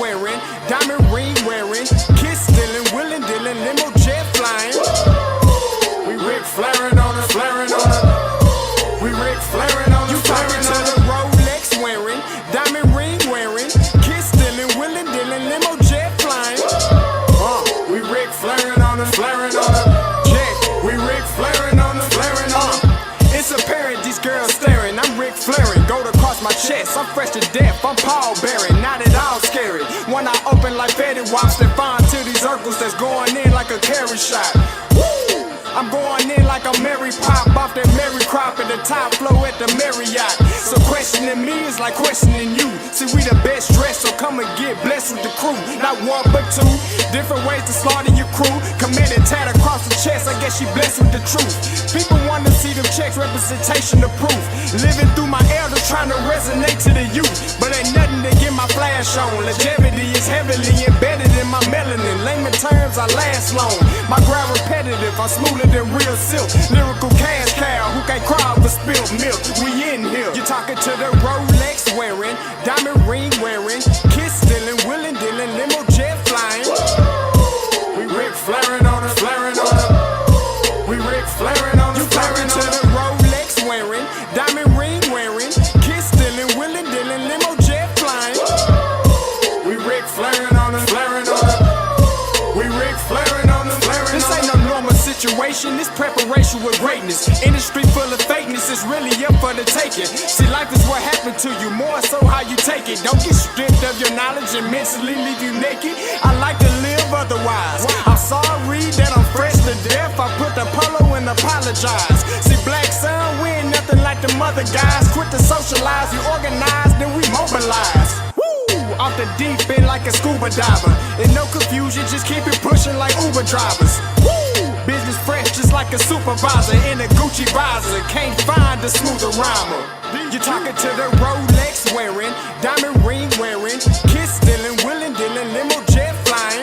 wearing, diamond ring wearing, kiss stealing, willing dealing, limo jet flying. We Ric Flairin' on her, flaring on her. We Ric Flairin' on her, flaring on her. Rolex wearing, diamond ring wearing, kiss stealing, willing dealing, limo jet flying. We Ric Flairin' on her, flaring on her. Jet, we Ric Flairin' on her, flaring on her. It's apparent these girls staring. I'm Ric Flairin', gold across my chest. I'm fresh to death, I'm Paul Bearing, not at all scary. One eye open like Fetty Wops that find to these circles that's going in like a carry shot. Woo! I'm going in like a Mary Pop off that Mary Crop at the top flow at the Marriott. So questioning me is like questioning you. See, we the best dressed, so come and get blessed with the crew. Not one but two, different ways to slaughter your crew. Committed tat across the chest, I guess she blessed with the truth. People want to see them checks, representation of proof. Living through my elders, trying to resonate to the youth. But ain't nothing to get my flash on. Longevity is heavily embedded in my melanin. Layman terms, I last long. My grind repetitive, I'm smoother than real silk. Lyrical cash cow who can't cry for spilled milk. We in here. You're talking to the Rolex wearing, diamond ring wearing, kiss stealing, willing dealing, limo jet flying. We Ric Flairin' on her, flaring on her. We Ric Flairin' on her, flaring on her. To the Rolex wearing, diamond ring wearing, kiss stealing, willing dealing, limo jet flying. We Ric Flairin' on her, flaring on her. We Ric Flairin' on her, flaring on her. This ain't no normal situation, this preparation with greatness. Industry full of fakeness, it's really up for the taking. See, life is what happened to you, more so how you take it. Don't get stripped of your knowledge and mentally leave you naked. I like to live otherwise. I'm sorry that I'm fresh to death. I put the polo and apologize. See, Black Sun, we ain't nothing like the mother guys. Quit to socialize, you organize, then we mobilize. Off the deep end like a scuba diver. And no confusion, just keep it pushing like Uber drivers. Woo! Business fresh just like a supervisor in a Gucci visor. Can't find a smoother rhymer. You're talking to the Rolex wearing, diamond ring wearing, kiss stealing, willing dealing, limo jet flying.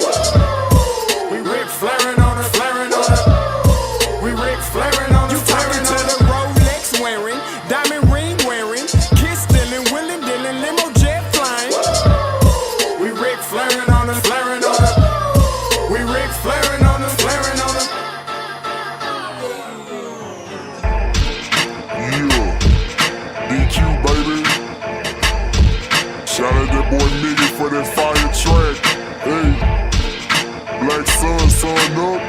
We Ric Flairin' on her, flaring on her. We Ric Flairin' on her. You talking to the Rolex wearing, diamond ring wearing, kiss stealing, willing dealing, limo jet flying. We Ric Flairin' on her, flaring on her. We Ric Flairin' on her, flaring on her. Yeah, DQ baby. Shout out that boy Nigga for that fire track. Hey, Black Sun, sun up.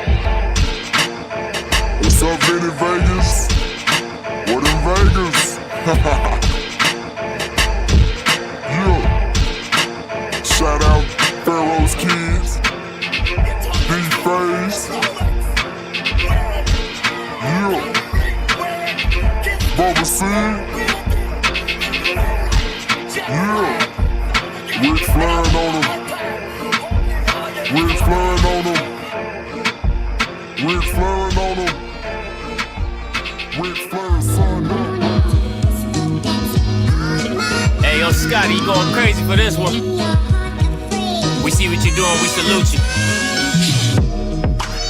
What's up, Vinny Vegas? What in Vegas? Yeah. Shout out Pharaoh's Kids, D-Phase, yeah, Bubba C, yeah, Ric Flairin' on him, Ric Flairin' on him, Ric Flairin' on him, Ric Flairin' son up. Hey, yo, Scotty, you going crazy for this one. We see what you're doing, we salute you.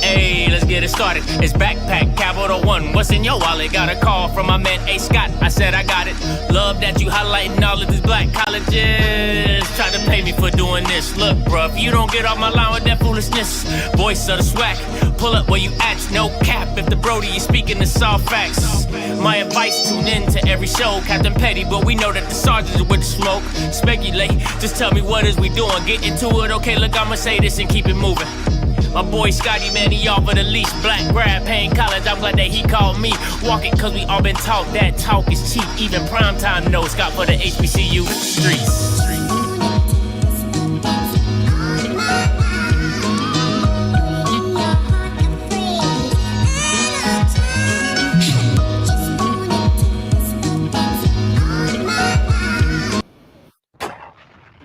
Hey, let's get it started. It's Backpack, Capital One. What's in your wallet? Got a call from my man A. Scott. I said I got it. Love that you highlighting all of these black colleges. Try to pay me for doing this. Look, bruh, if you don't get off my line with that foolishness, voice of the SWAC, pull up where you at. No cap if the Brody is speaking the soft facts. My advice, tune in to every show. Captain Petty, but we know that the sergeants are with the smoke. Speculate, just tell me what is we doing. Get into it, okay, look, I'ma say this and keep it moving. My boy Scotty, man, he offered the least. Black grad, paying college, I'm glad that he called me. Walk it, cause we all been taught that talk is cheap. Even primetime knows Scott for the HBCU streets.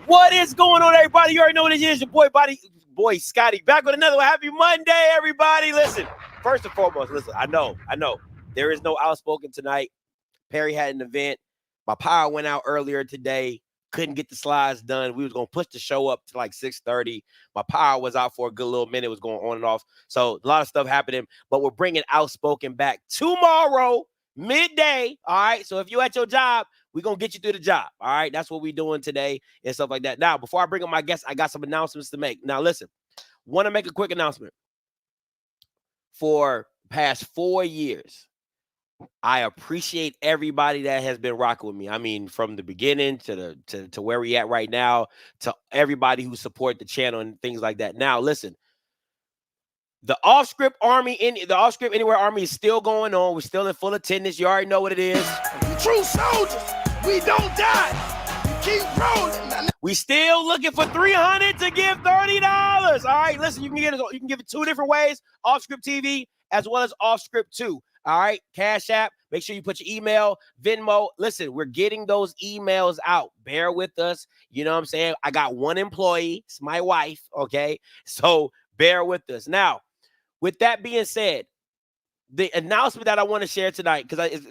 What is going on, everybody? You already know what it is. Your boy Scotty, back with another one. Happy Monday, everybody. Listen, first and foremost, listen, I know. There is no outspoken tonight. Perry had an event. My power went out earlier today. Couldn't get the slides done. We was going to push the show up to like 6:30. My power was out for a good little minute. It was going on and off. So a lot of stuff happening, but we're bringing outspoken back tomorrow, midday. All right. So if you at your job, We're going to get you through the job. All right. That's what we're doing today and stuff like that. Now, before I bring up my guests, I got some announcements to make. Now, listen, want to make a quick announcement. For past 4 years, I appreciate everybody that has been rocking with me. I mean, from the beginning to where we at right now, to everybody who support the channel and things like that. Now, listen, the Offscript Army, the Offscript Anywhere Army is still going on. We're still in full attendance. You already know what it is. True soldiers, we don't die. Keep rolling. We still looking for 300 to give $30. All right, listen, you can give it 2 different ways: Offscript TV as well as Offscript 2. All right, Cash App. Make sure you put your email, Venmo. Listen, we're getting those emails out. Bear with us. You know what I'm saying? I got 1 employee. It's my wife. Okay, so bear with us. Now, with that being said, the announcement that I want to share tonight, because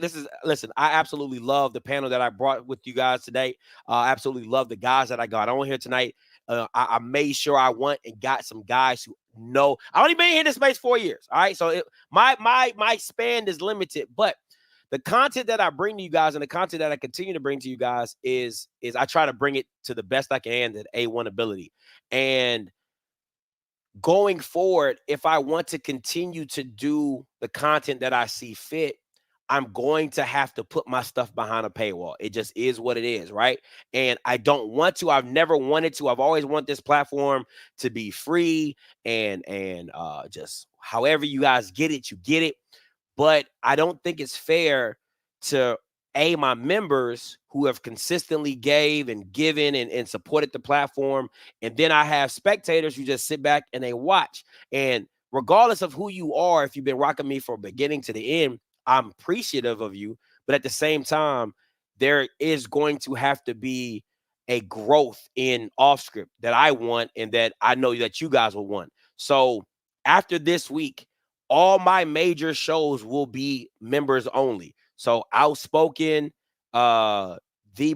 listen, I absolutely love the panel that I brought with you guys today. I absolutely love the guys that I got on here tonight. I made sure I went and got some guys who know. I only been here in this space 4 years. All right, so my span is limited, but the content that I bring to you guys and the content that I continue to bring to you guys is I try to bring it to the best I can at A1 ability. And going forward, if I want to continue to do the content that I see fit, I'm going to have to put my stuff behind a paywall. It just is what it is, right? And I don't want to. I've never wanted to. I've always wanted this platform to be free and just however you guys get it, you get it. But I don't think it's fair to my members who have consistently gave and given and supported the platform. And then I have spectators who just sit back and they watch. And regardless of who you are, if you've been rocking me from beginning to the end, I'm appreciative of you. But at the same time, there is going to have to be a growth in Offscript that I want and that I know that you guys will want. So after this week, all my major shows will be members only. So Outspoken, The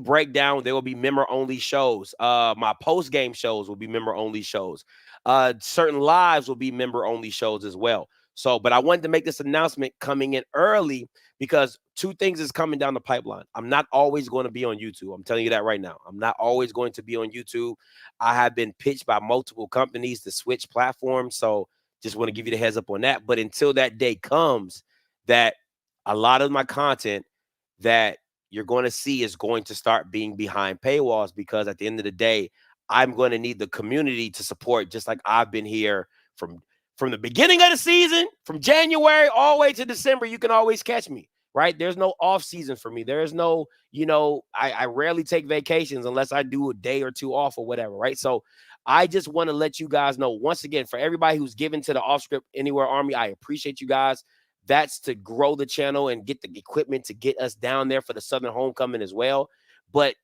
Breakdown, there will be member-only shows. My post-game shows will be member-only shows. Certain lives will be member-only shows as well. So, but I wanted to make this announcement coming in early because 2 things is coming down the pipeline. I'm not always going to be on YouTube. I'm telling you that right now. I'm not always going to be on YouTube. I have been pitched by multiple companies to switch platforms. So just want to give you the heads up on that. But until that day comes, that a lot of my content that you're going to see is going to start being behind paywalls, because at the end of the day, I'm going to need the community to support, just like I've been here from the beginning of the season, from January all the way to December. You can always catch me, right? There's no off season for me. There's no, I rarely take vacations unless I do a day or 2 off or whatever, right? So I just want to let you guys know, once again, for everybody who's given to the Offscript Anywhere Army, I appreciate you guys. That's to grow the channel and get the equipment to get us down there for the Southern Homecoming as well. But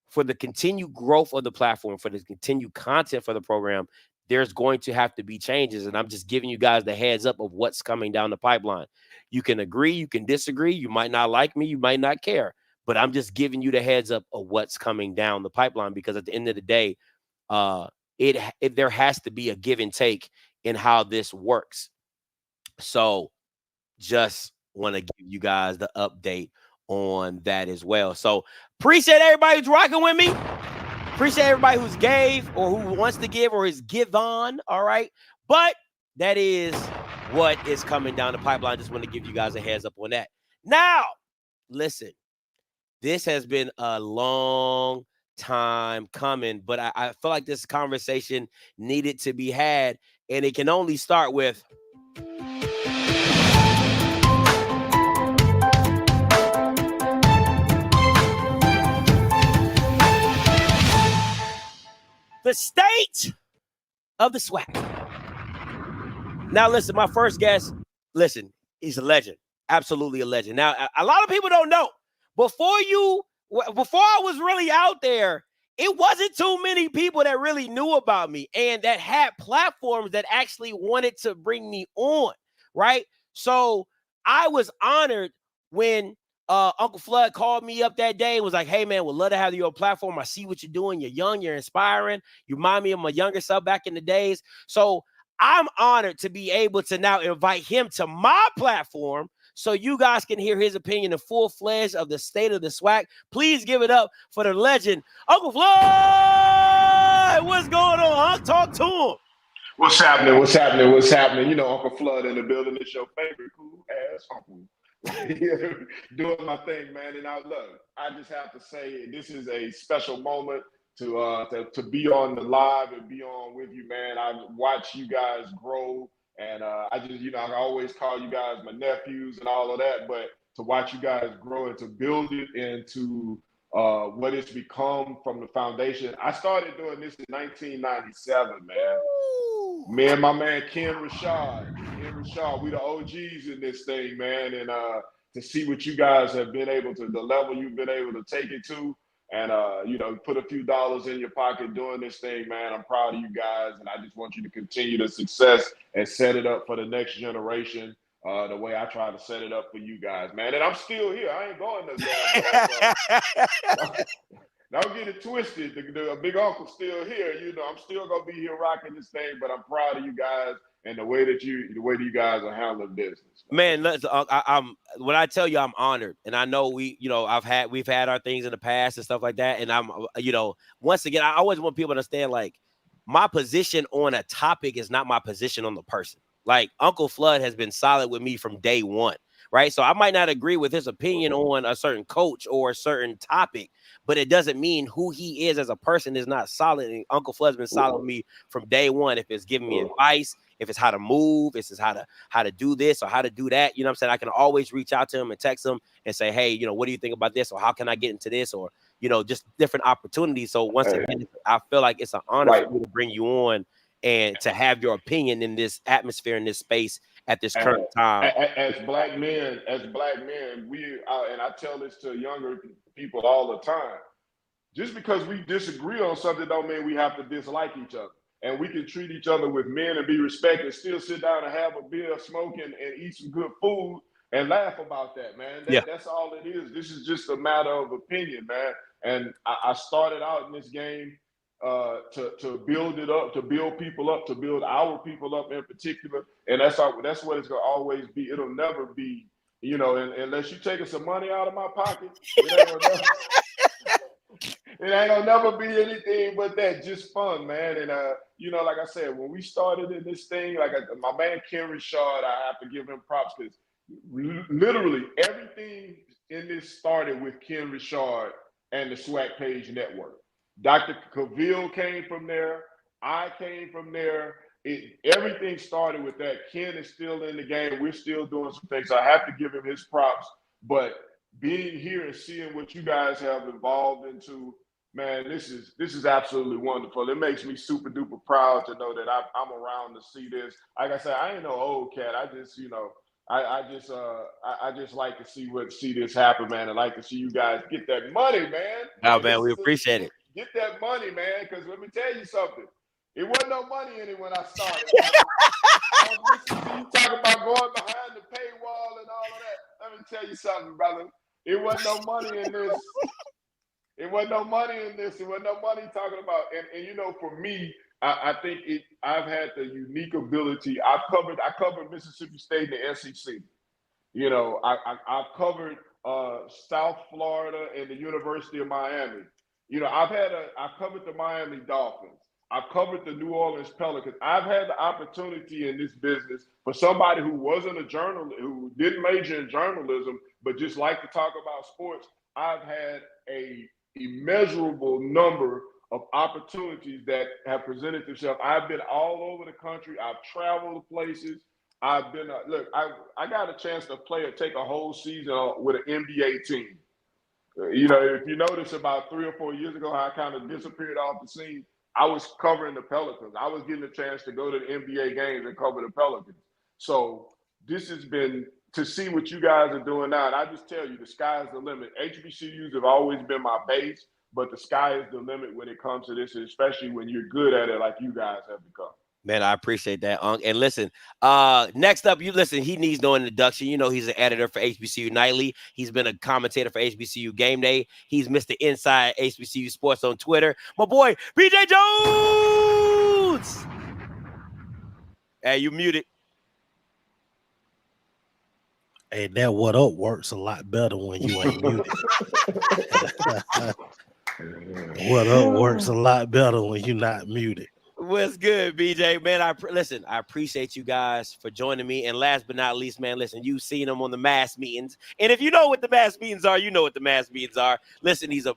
for the continued growth of the platform, for the continued content for the program, there's going to have to be changes. And I'm just giving you guys the heads up of what's coming down the pipeline. You can agree, you can disagree, you might not like me, you might not care, but I'm just giving you the heads up of what's coming down the pipeline, because at the end of the day, there has to be a give and take in how this works. So just want to give you guys the update on that as well. So appreciate everybody who's rocking with me. Appreciate everybody who's gave or who wants to give or is given. All right. But that is what is coming down the pipeline. Just want to give you guys a heads up on that. Now, listen, this has been a long time coming, but I feel like this conversation needed to be had, and it can only start with the state of the SWAC. Now, listen, my first guest, listen, he's a legend. Absolutely a legend. Now, a lot of people don't know. Before I was really out there, it wasn't too many people that really knew about me and that had platforms that actually wanted to bring me on, right? So I was honored when Uncle Flood called me up that day and was like, hey, man, would love to have you on platform. I see what you're doing. You're young. You're inspiring. You remind me of my younger self back in the days. So I'm honored to be able to now invite him to my platform so you guys can hear his opinion in full-fledged of the state of the SWAC. Please give it up for the legend, Uncle Floyd. What's going on, Unc? Talk to him. What's happening? What's happening? What's happening? You know, Uncle Flood in the building. It's your favorite cool ass uncle. Doing my thing, man. And I just have to say this is a special moment to be on the live and be on with you, man. I've watched you guys grow, and I always call you guys my nephews and all of that, but to watch you guys grow and to build it into what it's become from the foundation. I started doing this in 1997, man. Me and my man Ken Rashad, we the OGs in this thing, man. And to see what you guys have been able to, the level you've been able to take it to, and put a few dollars in your pocket doing this thing, man. I'm proud of you guys, and I just want you to continue the success and set it up for the next generation. The way I try to set it up for you guys, man. And I'm still here. I ain't going nowhere. Don't get it twisted. The big uncle's still here. I'm still gonna be here rocking this thing. But I'm proud of you guys and the way that you guys are handling business. Man, I'm when I tell you I'm honored, and I know we've had our things in the past and stuff like that. And I'm once again, I always want people to understand, like, my position on a topic is not my position on the person. Like, Uncle Flood has been solid with me from day one, right? So I might not agree with his opinion on a certain coach or a certain topic, but it doesn't mean who he is as a person is not solid. And Uncle Flood's been solid with me from day one. If it's giving me advice, if it's how to move, if it's how to do this or how to do that, you know what I'm saying? I can always reach out to him and text him and say, hey, what do you think about this? Or how can I get into this? Or, just different opportunities. So once again, I feel like it's an honor for me to bring you on and to have your opinion in this atmosphere, in this space at this current time. As black men, we and I tell this to younger people all the time. Just because we disagree on something don't mean we have to dislike each other. And we can treat each other with men and be respected, still sit down and have a beer, smoke, and eat some good food and laugh about that, man. That's all it is. This is just a matter of opinion, man. And I started out in this game to build it up, to build people up, to build our people up in particular. And that's what it's going to always be. It'll never be, unless you're taking some money out of my pocket, it ain't gonna never be anything but that, just fun, man. And like I said, when we started in this thing, like my man Ken Rashad, I have to give him props because literally everything in this started with Ken Rashad and the SWAC Page Network. Dr. Cavill came from there. I came from there. Everything started with that. Ken is still in the game. We're still doing some things. So I have to give him his props. But being here and seeing what you guys have evolved into, man, this is absolutely wonderful. It makes me super duper proud to know that I'm around to see this. Like I said, I ain't no old cat. I just, I just like to see this happen, man. I like to see you guys get that money, man. Oh, man, we appreciate it. Get that money, man, because let me tell you something. It wasn't no money in it when I started. I was listening to you talk about going behind the paywall and all of that. Let me tell you something, brother. It wasn't no money in this. It wasn't no money in this. It wasn't no money talking about. And for me, I think I've had the unique ability. I covered Mississippi State and the SEC. I've covered South Florida and the University of Miami. I've covered the Miami Dolphins. I've covered the New Orleans Pelicans. I've had the opportunity in this business for somebody who wasn't a journalist, who didn't major in journalism, but just like to talk about sports. I've had a immeasurable number of opportunities that have presented themselves. I've been all over the country. I've traveled places. I've been, I got a chance to take a whole season with an NBA team. If you notice about 3 or 4 years ago, how I kind of disappeared off the scene, I was covering the Pelicans. I was getting a chance to go to the NBA games and cover the Pelicans. So this has been, to see what you guys are doing now, and I just tell you, the sky is the limit. HBCUs have always been my base, but the sky is the limit when it comes to this, especially when you're good at it like you guys have become. Man, I appreciate that, Unc. And listen, next up, he needs no introduction. He's an editor for HBCU Nightly. He's been a commentator for HBCU Game Day. He's Mr. Inside HBCU Sports on Twitter. My boy, BJ Jones! Hey, you muted. Hey, that what up works a lot better when you ain't muted. What up works a lot better when you're not muted. What's good, BJ? Man, listen, I appreciate you guys for joining me. And last but not least, man, listen, you've seen him on the mass meetings. And if you know what the mass meetings are, you know what the mass meetings are. Listen, he's a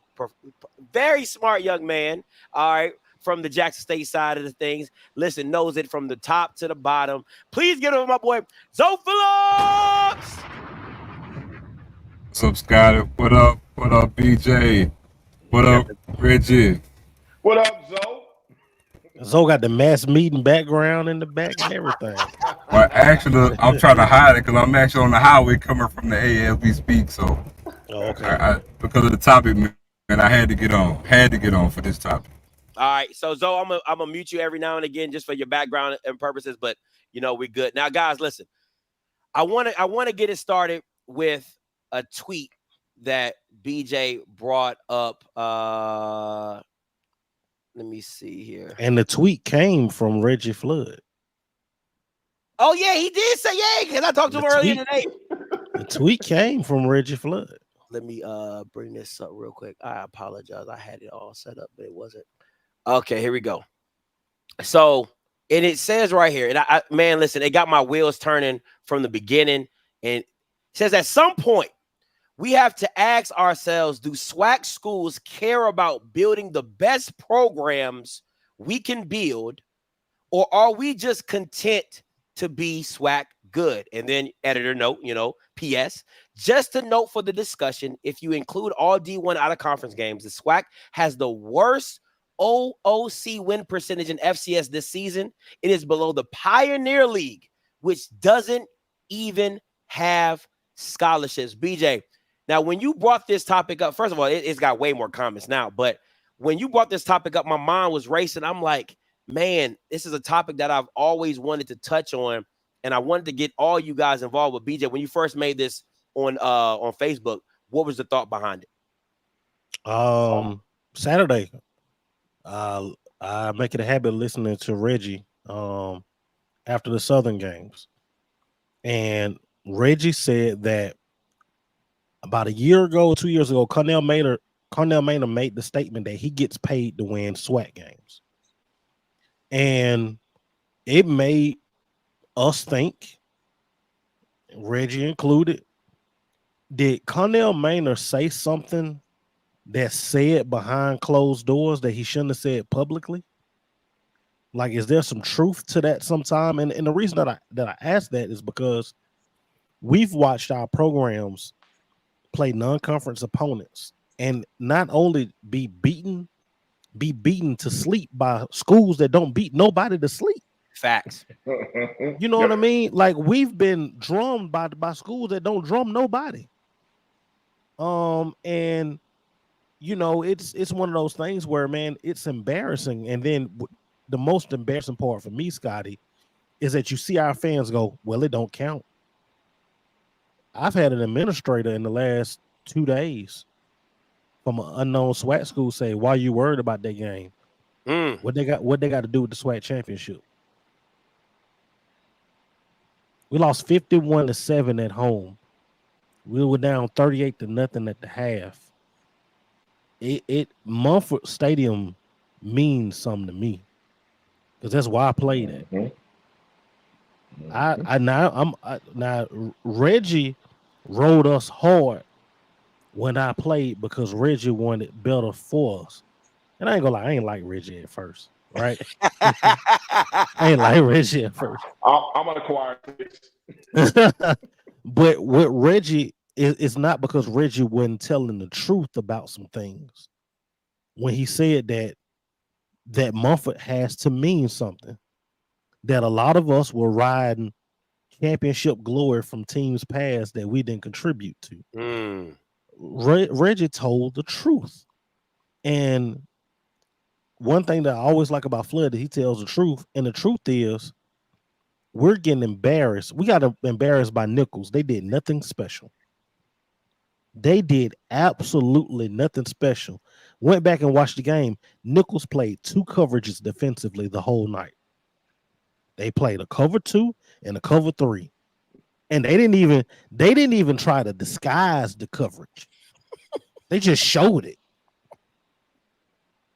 very smart young man, all right, from the Jackson State side of the things. Listen, knows it from the top to the bottom. Please give him my boy, Zoe Phillips. What's up, Scotty? What up? What up, BJ? What up, Reggie? What up, Zoe? Zoe got the mass meeting background in the back and everything. Well, actually, I'm trying to hide it because I'm actually on the highway coming from the A as we speak. So, Okay. because of the topic, man, I had to get on. Had to get on for this topic. All right, so Zoe, I'm gonna mute you every now and again just for your background and purposes, but you know we're good. Now, guys, listen, I want to get it started with a tweet that BJ brought up. Let me see here. And the tweet came from Reggie Flood. Oh yeah, he did say yeah, because I talked to him earlier today. The tweet came from Reggie Flood. Let me bring this up real quick. I apologize. I had it all set up, but it wasn't. Okay, here we go. So, and it says right here, and I man, listen, it got my wheels turning from the beginning. And it says at some point, we have to ask ourselves, do SWAC schools care about building the best programs we can build, or are we just content to be SWAC good? And then editor note, P.S. Just a note for the discussion, if you include all D1 out of conference games, the SWAC has the worst OOC win percentage in FCS this season. It is below the Pioneer League, which doesn't even have scholarships. BJ, now when you brought this topic up, first of all, it's got way more comments now, but when you brought this topic up, my mind was racing. I'm like, man, this is a topic that I've always wanted to touch on, and I wanted to get all you guys involved with. BJ, when you first made this on Facebook, what was the thought behind it? Saturday, I make it a habit of listening to Reggie after the Southern games, and Reggie said that about a year ago, 2 years ago, Cornell Maynard made the statement that he gets paid to win SWAC games. And it made us think, Reggie included, did Cornell Maynard say something that said behind closed doors that he shouldn't have said publicly? Like, is there some truth to that sometime? And the reason that I asked that is because we've watched our programs play non-conference opponents and not only be beaten to sleep by schools that don't beat nobody to sleep. Facts. You know what I mean? Like, we've been drummed by schools that don't drum nobody. And it's one of those things where, man, it's embarrassing. And then the most embarrassing part for me, Scotty, is that you see our fans go, well, it don't count. I've had an administrator in the last 2 days from an unknown SWAC school say, why are you worried about that game? What they got to do with the SWAC championship? We lost 51-7 at home. We were down 38-0 at the half. Mumford Stadium means something to me because that's why I played it. Now Reggie rode us hard when I played because Reggie wanted better for us. And I ain't gonna lie, I ain't like Reggie at first, right? I ain't like Reggie at first. I'm gonna acquire this. But with Reggie, it's not because Reggie wasn't telling the truth about some things. When he said that Mumford has to mean something, that a lot of us were riding championship glory from teams past that we didn't contribute to. Reggie told the truth. And one thing that I always like about Flood is he tells the truth. And the truth is we're getting embarrassed. We got embarrassed by Nichols. They did nothing special. They did absolutely nothing special. Went back and watched the game. Nichols played 2 coverages defensively the whole night. They played a cover 2 and a cover 3. And they didn't even try to disguise the coverage. They just showed it.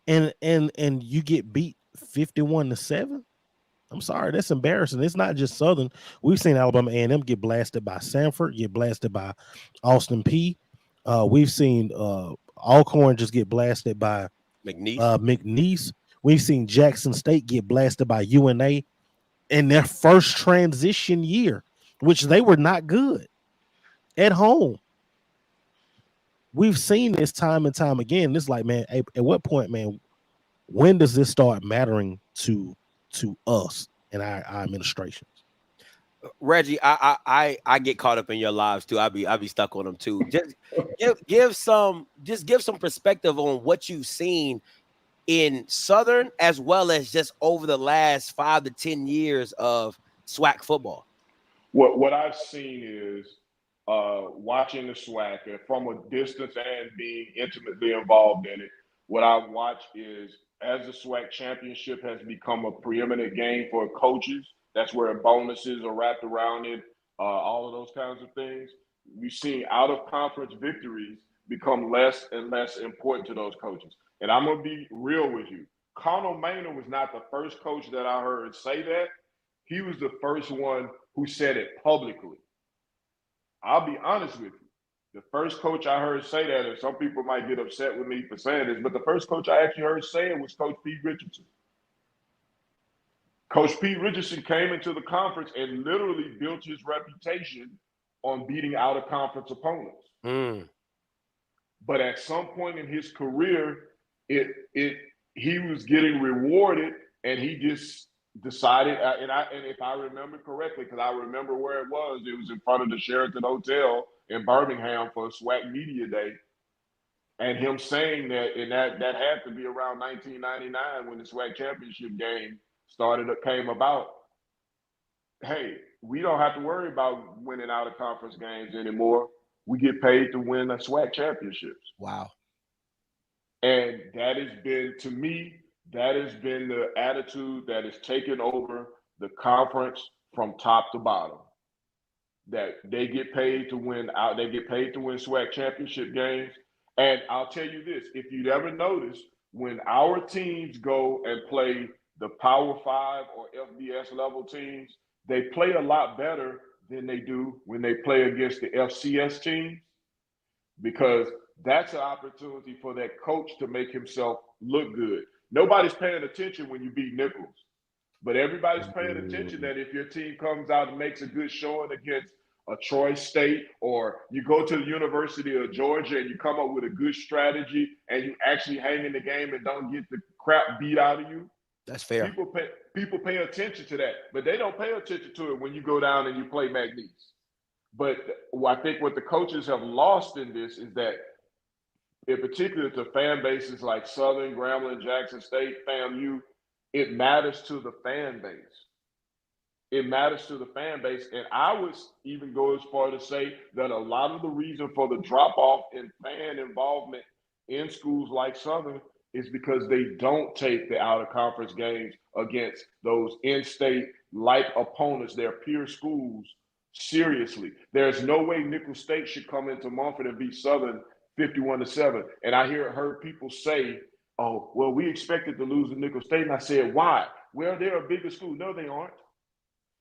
And you get beat 51-7. I'm sorry, that's embarrassing. It's not just Southern. We've seen Alabama A&M get blasted by Sanford, get blasted by Austin P. We've seen Alcorn just get blasted by McNeese. We've seen Jackson State get blasted by UNA in their first transition year, which they were not good at home. We've seen this time and time again. It's like, man, at what point, man, when does this start mattering to us and our administrations? Reggie, I get caught up in your lives too. I be stuck on them too. Just give some perspective on what you've seen in Southern as well as just over the last 5 to 10 years of SWAC football. What I've seen is watching the SWAC and from a distance and being intimately involved in it. What I've watched is as the SWAC championship has become a preeminent game for coaches, that's where bonuses are wrapped around it, all of those kinds of things. We've seen out-of-conference victories become less and less important to those coaches. And I'm going to be real with you. Connell Maynard was not the first coach that I heard say that. He was the first one who said it publicly. I'll be honest with you. The first coach I heard say that, and some people might get upset with me for saying this, but the first coach I actually heard say it was Coach Pete Richardson. Coach Pete Richardson came into the conference and literally built his reputation on beating out-of-conference opponents. But at some point in his career, he was getting rewarded, and he just decided. And if I remember correctly, because I remember where it was in front of the Sheraton Hotel in Birmingham for a SWAC Media Day, and him saying that, and that had to be around 1999 when the SWAC championship game came about. Hey, we don't have to worry about winning out of conference games anymore. We get paid to win the SWAC championships. Wow. And that has been, to me, that has been the attitude that has taken over the conference from top to bottom. That they get paid to win SWAC championship games. And I'll tell you this, if you'd ever noticed, when our teams go and play the Power 5 or FBS level teams, they play a lot better than they do when they play against the FCS teams, because that's an opportunity for that coach to make himself look good. Nobody's paying attention when you beat Nichols, but everybody's paying attention that if your team comes out and makes a good showing against a Troy State, or you go to the University of Georgia and you come up with a good strategy and you actually hang in the game and don't get the crap beat out of you. That's fair. People pay attention to that, but they don't pay attention to it when you go down and you play McNeese. But I think what the coaches have lost in this is that, in particular to fan bases like Southern, Grambling, Jackson State, FAMU, it matters to the fan base. It matters to the fan base. And I would even go as far to say that a lot of the reason for the drop-off in fan involvement in schools like Southern is because they don't take the out-of-conference games against those in-state like opponents, their peer schools, seriously. There's no way Nicholls State should come into Mumford and beat Southern 51-7. And I heard people say, oh, well, we expected to lose to Nicholls State. And I said, why? Well, they're a bigger school. No, they aren't.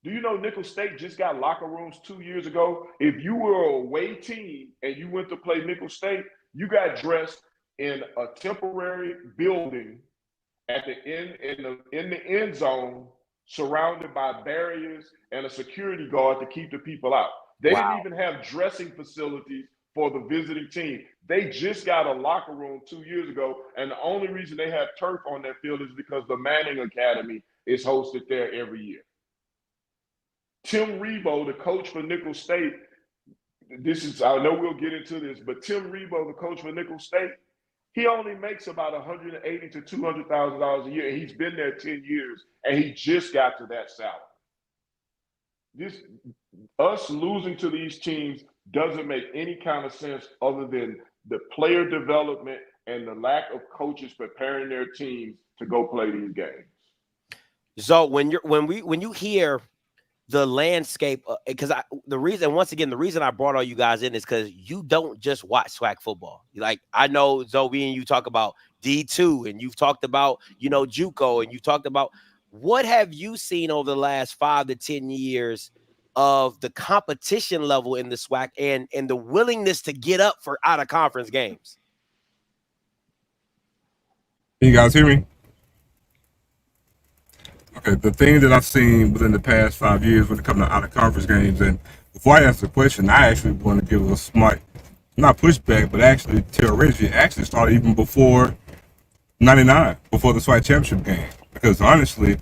Do you know Nicholls State just got locker rooms 2 years ago? If you were a away team and you went to play Nicholls State, you got dressed in a temporary building at the in the end zone, surrounded by barriers and a security guard to keep the people out. They didn't even have dressing facilities for the visiting team. They just got a locker room 2 years ago, and the only reason they have turf on their field is because the Manning Academy is hosted there every year. Tim Rebo, the coach for Nicholls State, I know we'll get into this, but Tim Rebo, the coach for Nicholls State, he only makes about $180,000 to $200,000 a year. He's been there 10 years, and he just got to that salary. Us losing to these teams doesn't make any kind of sense other than the player development and the lack of coaches preparing their teams to go play these games. So when you hear the landscape, because the reason I brought all you guys in is because you don't just watch SWAC football. Like, I know Zoe and you talk about D2, and you've talked about, you know, JUCO, and you talked about, what have you seen over the last 5 to 10 years of the competition level in the SWAC and the willingness to get up for out of conference games? Can you guys hear me? Okay, the thing that I've seen within the past 5 years when it comes to out of conference games, and before I answer the question, I actually want to give a smart, not pushback, but actually tell Reggie, it actually started even before 99, before the SWAC championship game. Because honestly,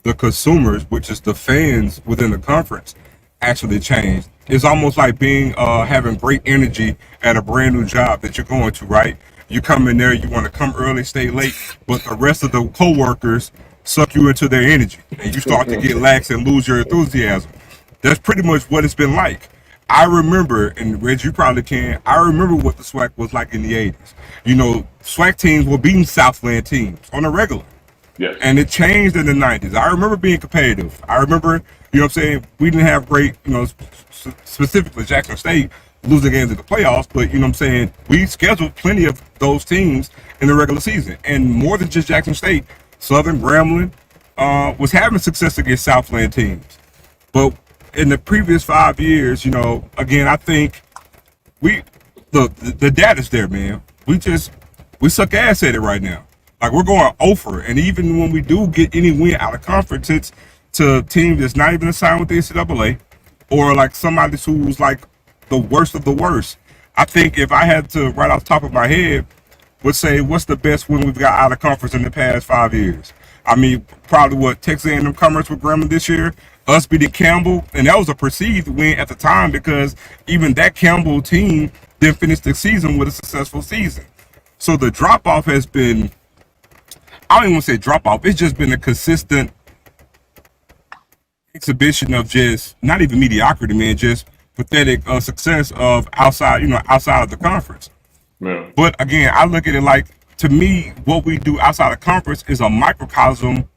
the consumers, which is the fans within the conference, actually changed. It's almost like being having great energy at a brand new job that you're going to, right? You come in there, you want to come early, stay late, but the rest of the co-workers suck you into their energy, and you start to get lax and lose your enthusiasm. That's pretty much what it's been like. I remember, and Reg, you probably can, I remember what the SWAC was like in the 80s. You know, SWAC teams were beating Southland teams on a regular. Yes. And it changed in the 90s. I remember being competitive. I remember, you know what I'm saying, we didn't have great, you know, specifically Jackson State losing games in the playoffs, but, you know what I'm saying, we scheduled plenty of those teams in the regular season. And more than just Jackson State, Southern, Grambling was having success against Southland teams. But in the previous 5 years, you know, again, I think the data's there, man. We suck ass at it right now. Like, we're going over, and even when we do get any win out of conference, it's to teams that's not even assigned with the NCAA, or like somebody who's like the worst of the worst. I think if I had to, right off the top of my head, would say, what's the best win we've got out of conference in the past 5 years? I mean, probably what Texas A&M Commerce with Grambling this year, us beating Campbell, and that was a perceived win at the time because even that Campbell team didn't finish the season with a successful season. So the drop off has been, I don't even want to say drop off, it's just been a consistent exhibition of just not even mediocrity, man, just pathetic success of outside of the conference. Yeah. But again, I look at it like, to me, what we do outside of conference is a microcosm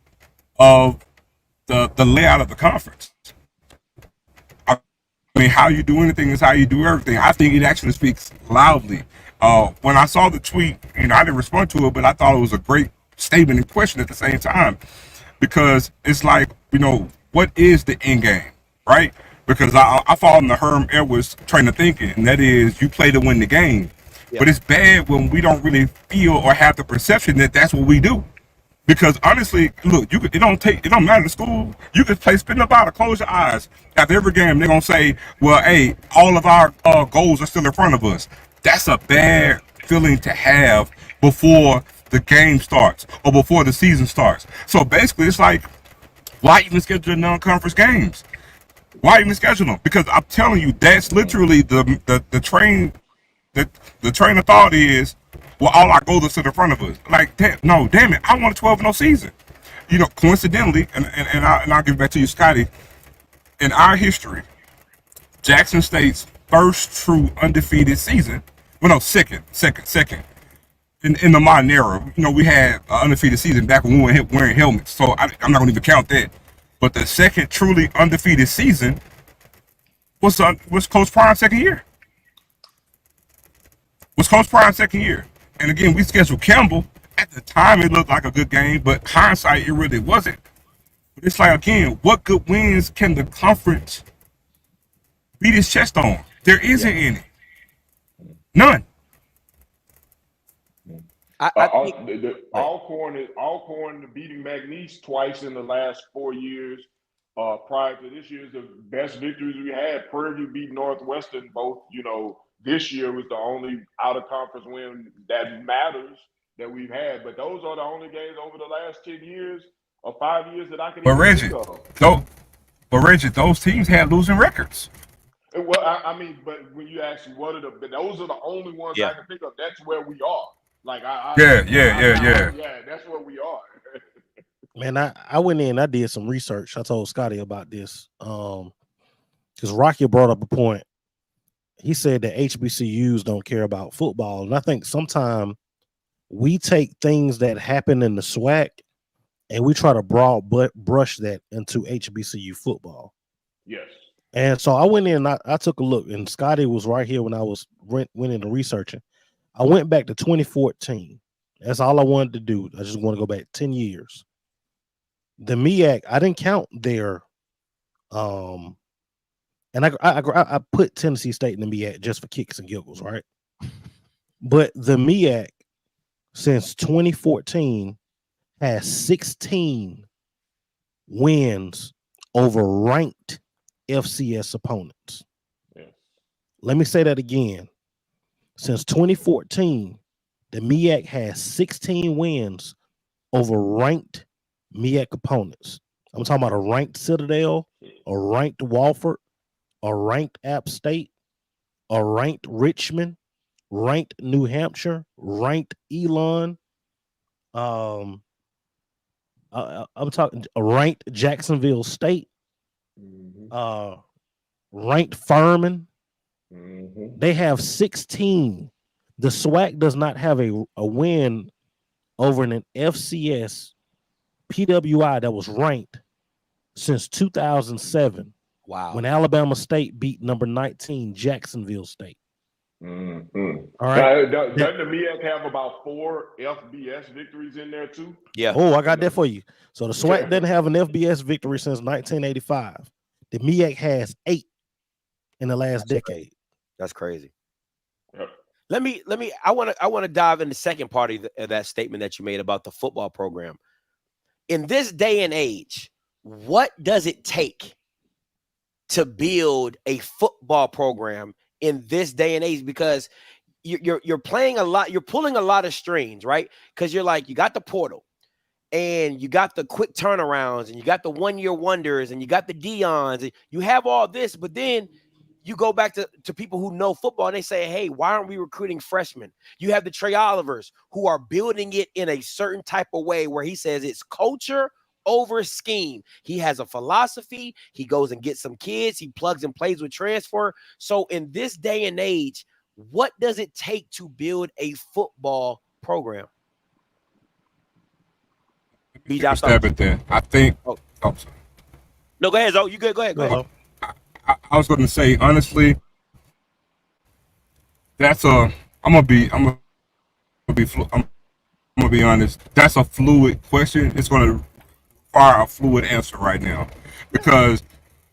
of the layout of the conference. I mean, how you do anything is how you do everything. I think it actually speaks loudly. When I saw the tweet, you know, I didn't respond to it, but I thought it was a great statement and question at the same time, because it's like, you know, what is the end game, right? Because I fall in the Herm Edwards train of thinking, and that is you play to win the game. Yeah. But it's bad when we don't really feel or have the perception that that's what we do. Because honestly, look, it don't matter to school. You could play spin the bottle, close your eyes. After every game, they're gonna say, well, hey, all of our goals are still in front of us. That's a bad feeling to have before the game starts or before the season starts. So basically, it's like, why even schedule non-conference games? Why even schedule them? Because I'm telling you, that's literally the train. The train of thought is, well, all our goals are still in front of us. Like, damn it, I want a 12-0 season. You know, coincidentally, and I'll give it back to you, Scotty. In our history, Jackson State's first true undefeated season, well, no, second. In the modern era, you know, we had an undefeated season back when we were wearing helmets. So I'm not going to even count that. But the second truly undefeated season was Coach Prime's second year. And again, we scheduled Campbell. At the time, it looked like a good game, but hindsight, it really wasn't. But it's like, again, what good wins can the conference beat his chest on? There isn't any. None. Alcorn beating McNeese twice in the last 4 years. Prior to this year's the best victories we had. Prairie View beat Northwestern both, you know. This year was the only out-of-conference win that matters that we've had. But those are the only games over the last 10 years or 5 years that I can think of. But Reggie, those teams had losing records. Well, I mean, but when you ask me those are the only ones I can think of. That's where we are. Like, yeah, that's where we are. Man, I went in, I did some research. I told Scotty about this. Because Rocky brought up a point. He said that HBCUs don't care about football. And I think sometimes we take things that happen in the SWAC and we try to broad brush that into HBCU football. Yes. And so I went in, I took a look, and Scotty was right here when I was went into researching. I went back to 2014. That's all I wanted to do. I just want to go back 10 years. The MEAC, I didn't count their, and I put Tennessee State in the MEAC just for kicks and giggles, right? But the MEAC since 2014 has 16 wins over ranked FCS opponents. Yeah. Let me say that again. Since 2014, the MEAC has 16 wins over ranked MEAC opponents. I'm talking about a ranked Citadel, a ranked Wofford, a ranked App State, a ranked Richmond, ranked New Hampshire, ranked Elon. I'm talking a ranked Jacksonville State, ranked Furman. They have 16. The SWAC does not have a win over an FCS PWI that was ranked since 2007. Wow. When Alabama State beat number 19 Jacksonville State. Mm-hmm. All right. Doesn't the MEAC have about 4 FBS victories in there too? Yeah. Oh, I got that for you. So the SWAC doesn't have an FBS victory since 1985. The MEAC has 8 in the last decade. That's crazy. Yep. Let me. I want to dive in the second part of that statement that you made about the football program. In this day and age, what does it take to build a football program in this day and age? Because you're playing a lot, you're pulling a lot of strings, right? Because you're like, you got the portal, and you got the quick turnarounds, and you got the 1-year wonders, and you got the Deons, and you have all this, but then you go back to people who know football and they say, hey, why aren't we recruiting freshmen? You have the Trey Olivers who are building it in a certain type of way where he says it's culture over scheme. He has a philosophy. He goes and gets some kids. He plugs and plays with transfer. So in this day and age, what does it take to build a football program? Stab at that. I think. Oh. Sorry. No, go ahead, Zo. You good? Go ahead. Go ahead. I was going to say, honestly, that's I'm gonna be honest. That's a fluid question. It's going to require a fluid answer right now, because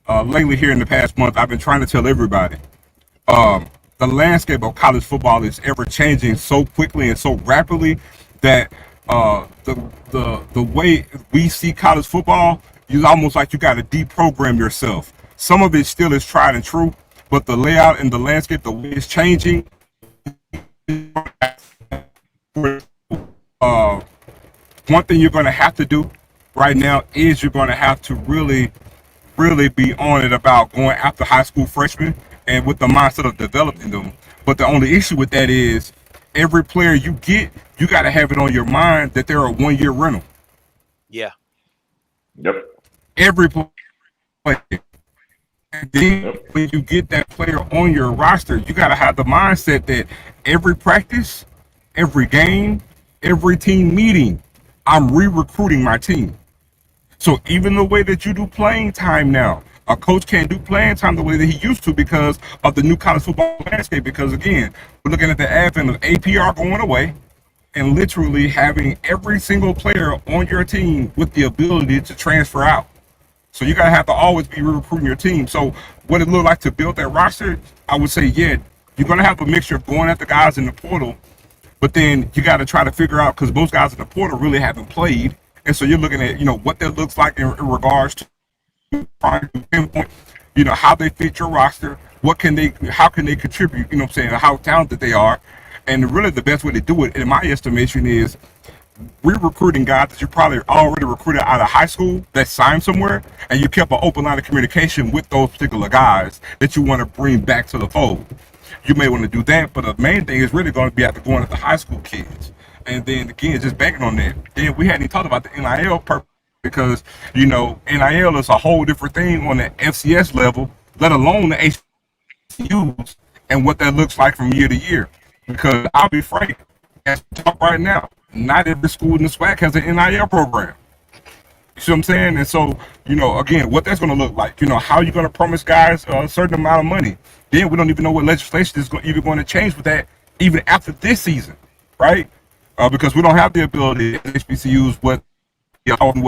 lately here in the past month, I've been trying to tell everybody, the landscape of college football is ever changing so quickly and so rapidly that the way we see college football, you almost like you got to deprogram yourself. Some of it still is tried and true, but the layout and the landscape, the way it's changing. One thing you're going to have to do right now is you're going to have to really be on it about going after high school freshmen and with the mindset of developing them. But the only issue with that is every player you get, you got to have it on your mind that they're a 1-year rental. Yeah. Yep. Every player. And then when you get that player on your roster, you got to have the mindset that every practice, every game, every team meeting, I'm re-recruiting my team. So even the way that you do playing time now, a coach can't do playing time the way that he used to because of the new college football landscape. Because again, we're looking at the advent of APR going away and literally having every single player on your team with the ability to transfer out. So you gotta have to always be recruiting your team. So what it look like to build that roster, I would say, yeah, you're gonna have a mixture of going at the guys in the portal, but then you got to try to figure out, because most guys in the portal really haven't played, and so you're looking at what that looks like in regards to trying to pinpoint, how they fit your roster, how can they contribute, what I'm saying, how talented they are, and really the best way to do it, in my estimation, is re-recruiting guys that you probably already recruited out of high school that signed somewhere, and you kept an open line of communication with those particular guys that you want to bring back to the fold. You may want to do that, but the main thing is really going to be after going at the high school kids. And then again, just banking on that. Then we hadn't even talked about the NIL purpose, because NIL is a whole different thing on the FCS level, let alone the HBCUs and what that looks like from year to year. Because I'll be frank, as we talk right now, not every school in the SWAC has an NIL program. see what I'm saying? And so, again, what that's going to look like, how are you going to promise guys a certain amount of money? Then we don't even know what legislation is even going to change with that, even after this season, right? Because we don't have the ability at HBCUs what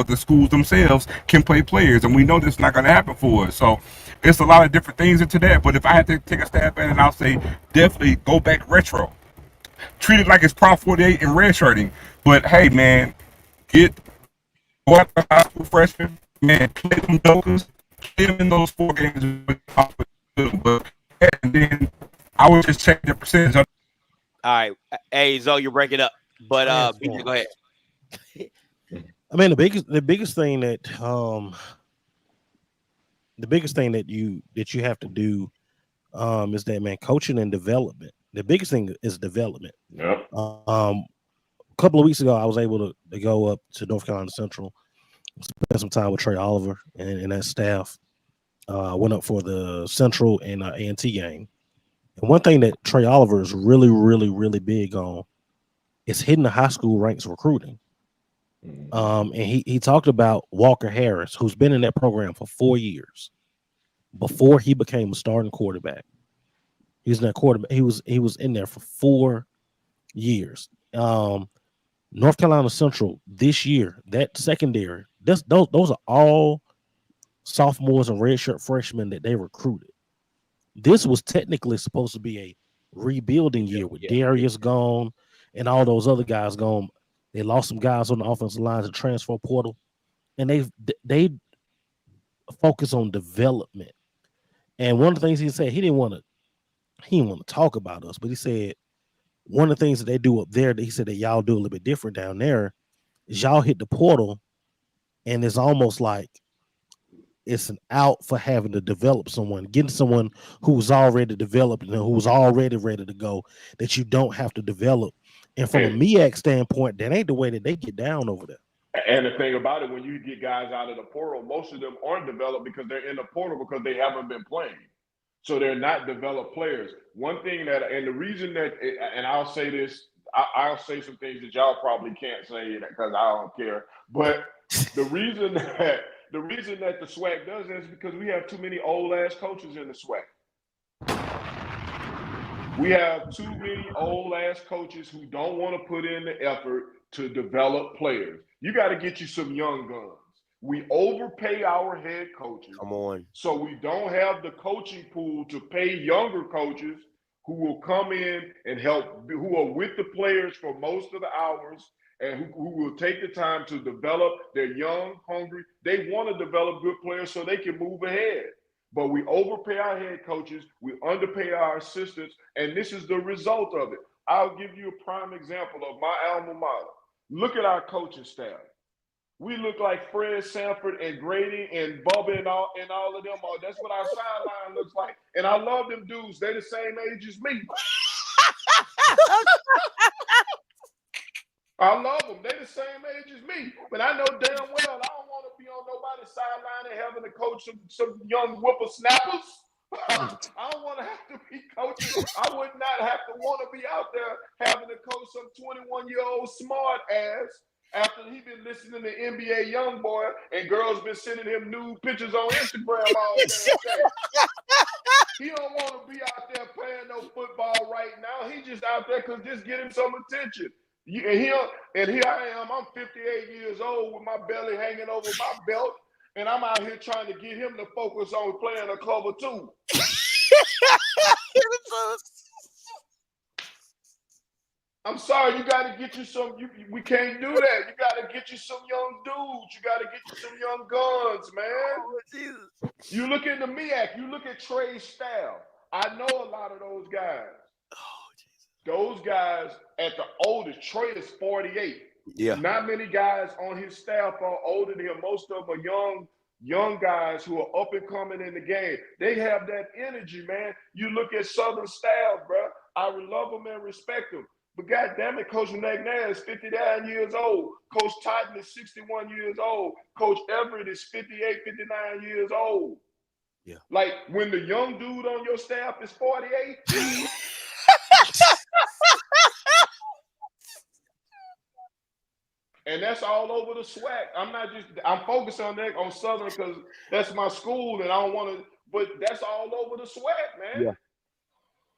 the schools themselves can play players, and we know this is not going to happen for us. So it's a lot of different things into that. But if I had to take a stab at it, I'll say definitely go back retro. Treat it like it's Prop 48 and redshirting. But hey, man, go out to high school freshmen, man, play them jokers, play them in those 4 games. But and then I would just check the percentage. All right, hey Zoe, you're breaking up, but BJ, go ahead. I mean, the biggest thing that you have to do is that, man, coaching and development. The biggest thing is development. Yep. A couple of weeks ago, I was able to go up to North Carolina Central, spend some time with Trey Oliver and that staff. Went up for the Central and A&T game. And one thing that Trey Oliver is really, really, really big on is hitting the high school ranks recruiting. And he talked about Walker Harris, who's been in that program for 4 years before he became a starting quarterback. He was in that quarterback. He was in there for 4 years. North Carolina Central this year, that secondary, those are all sophomores and redshirt freshmen that they recruited. This was technically supposed to be a rebuilding year with Darius gone and all those other guys gone. They lost some guys on the offensive line to transfer portal, and they focus on development. And one of the things he said, he didn't want to talk about us, but he said one of the things that they do up there that he said that y'all do a little bit different down there is y'all hit the portal, and it's almost like it's an out for having to develop someone, getting someone who's already developed and who's already ready to go that you don't have to develop. And from a MEAC standpoint, that ain't the way that they get down over there. And the thing about it, when you get guys out of the portal, most of them aren't developed because they're in the portal because they haven't been playing. So they're not developed players. One thing that, and the reason that, and I'll say this, I'll say some things that y'all probably can't say because I don't care. But the reason that the SWAC does that is because we have too many old ass coaches in the SWAC. We have too many old ass coaches who don't want to put in the effort to develop players. You got to get you some young guns. We overpay our head coaches. Come on. So we don't have the coaching pool to pay younger coaches who will come in and help, who are with the players for most of the hours and who will take the time to develop. They're young, hungry. They want to develop good players so they can move ahead. But we overpay our head coaches, we underpay our assistants, and this is the result of it. I'll give you a prime example of my alma mater. Look at our coaching staff. We look like Fred Sanford and Grady and Bubba and all of them. That's what our sideline looks like. And I love them dudes. They're the same age as me. I love them. They're the same age as me. But I know damn well I don't want to be on nobody's sideline and having to coach some young whippersnappers. I don't want to have to be coaching. I would not have to want to be out there having to coach some 21-year-old smart ass after he been listening to NBA Youngboy and girls been sending him nude pictures on Instagram all day. He don't want to be out there playing no football right now. He just out there because just get him some attention. And here I am. I'm 58 years old with my belly hanging over my belt, and I'm out here trying to get him to focus on playing a cover two. I'm sorry, you got to get you some. We can't do that. You got to get you some young dudes. You got to get you some young guns, man. Oh, Jesus. You look at the MEAC. You look at Trey's style. I know a lot of those guys. Oh, Jesus. Those guys at the oldest, Trey is 48. Yeah. Not many guys on his staff are older than him. Most of them are young guys who are up and coming in the game. They have that energy, man. You look at Southern staff, bro. I love them and respect them. But goddamn it, Coach McNair is 59 years old. Coach Totten is 61 years old. Coach Everett is 58, 59 years old. Yeah. Like when the young dude on your staff is 48. And that's all over the SWAC. I'm focused on that on Southern because that's my school and I don't want to, but that's all over the SWAC, man. Yeah.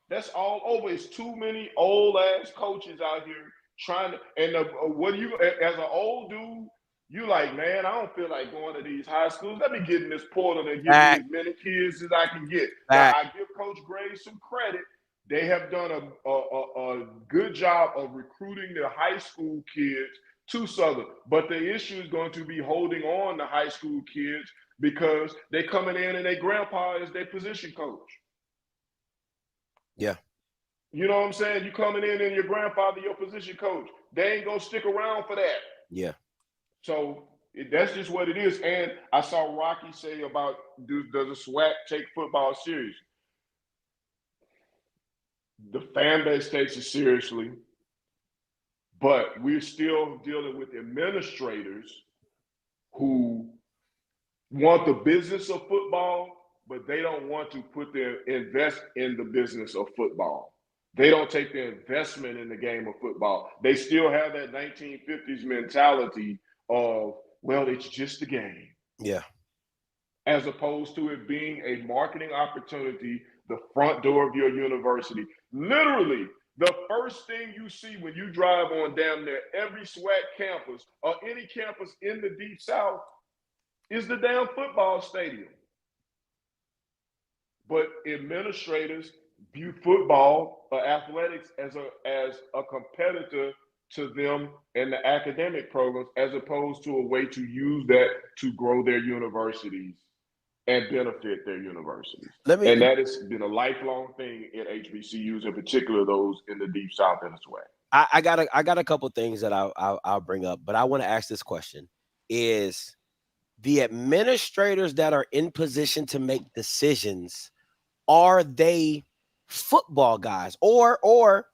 That's all over. It's too many old ass coaches out here trying to, and what you, as an old dude, you like, man, I don't feel like going to these high schools. Let me get in this portal and get me as many kids as I can get. Now, I give Coach Gray some credit. They have done a good job of recruiting the high school kids to Southern. But the issue is going to be holding on to high school kids because they coming in and their grandpa is their position coach. Yeah. You know what I'm saying? You coming in and your grandfather, your position coach. They ain't going to stick around for that. Yeah. So that's just what it is. And I saw Rocky say about, does the SWAC take football serious? The fan base takes it seriously, but we're still dealing with administrators who want the business of football, but they don't want to invest in the business of football. They don't take the investment in the game of football. They still have that 1950s mentality of, well, it's just a game. Yeah. As opposed to it being a marketing opportunity, the front door of your university. Literally, the first thing you see when you drive on damn near every SWAC campus or any campus in the Deep South is the damn football stadium. But administrators view football or athletics as a competitor to them in the academic programs, as opposed to a way to use that to grow their universities and benefit their universities. And that has been a lifelong thing in HBCUs, in particular those in the Deep South and the SWAC. I got a couple things that I'll bring up, but I want to ask this question: is the administrators that are in position to make decisions, are they football guys, or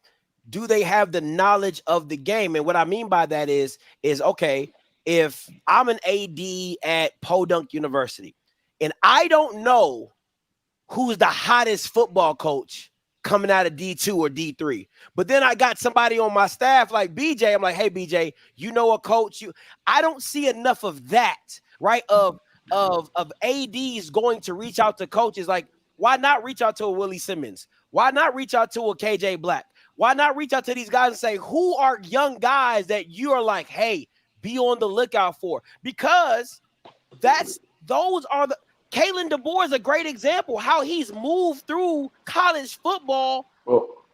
do they have the knowledge of the game? And what I mean by that is okay, if I'm an AD at Podunk University and I don't know who's the hottest football coach coming out of D2 or D3, but then I got somebody on my staff like BJ, I'm like, hey BJ, you know a coach? I don't see enough of that, right? Of ADs going to reach out to coaches. Like, why not reach out to a Willie Simmons? Why not reach out to a KJ Black? Why not reach out to these guys and say, who are young guys that you are like, hey, be on the lookout for? Because those are the Kalen DeBoer is a great example how he's moved through college football. Well,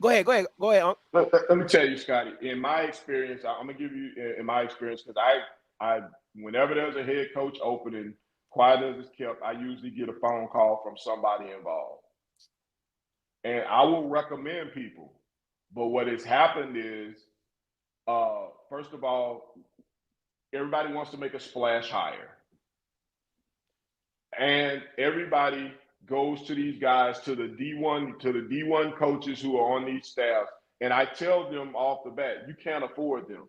go ahead. Let me tell you, Scotty. In my experience, I'm gonna give you in my experience, because I whenever there's a head coach opening, quiet as it's kept, I usually get a phone call from somebody involved, and I will recommend people. But what has happened is, first of all, everybody wants to make a splash hire. And everybody goes to these guys, to the D1 coaches who are on these staffs. And I tell them off the bat, you can't afford them.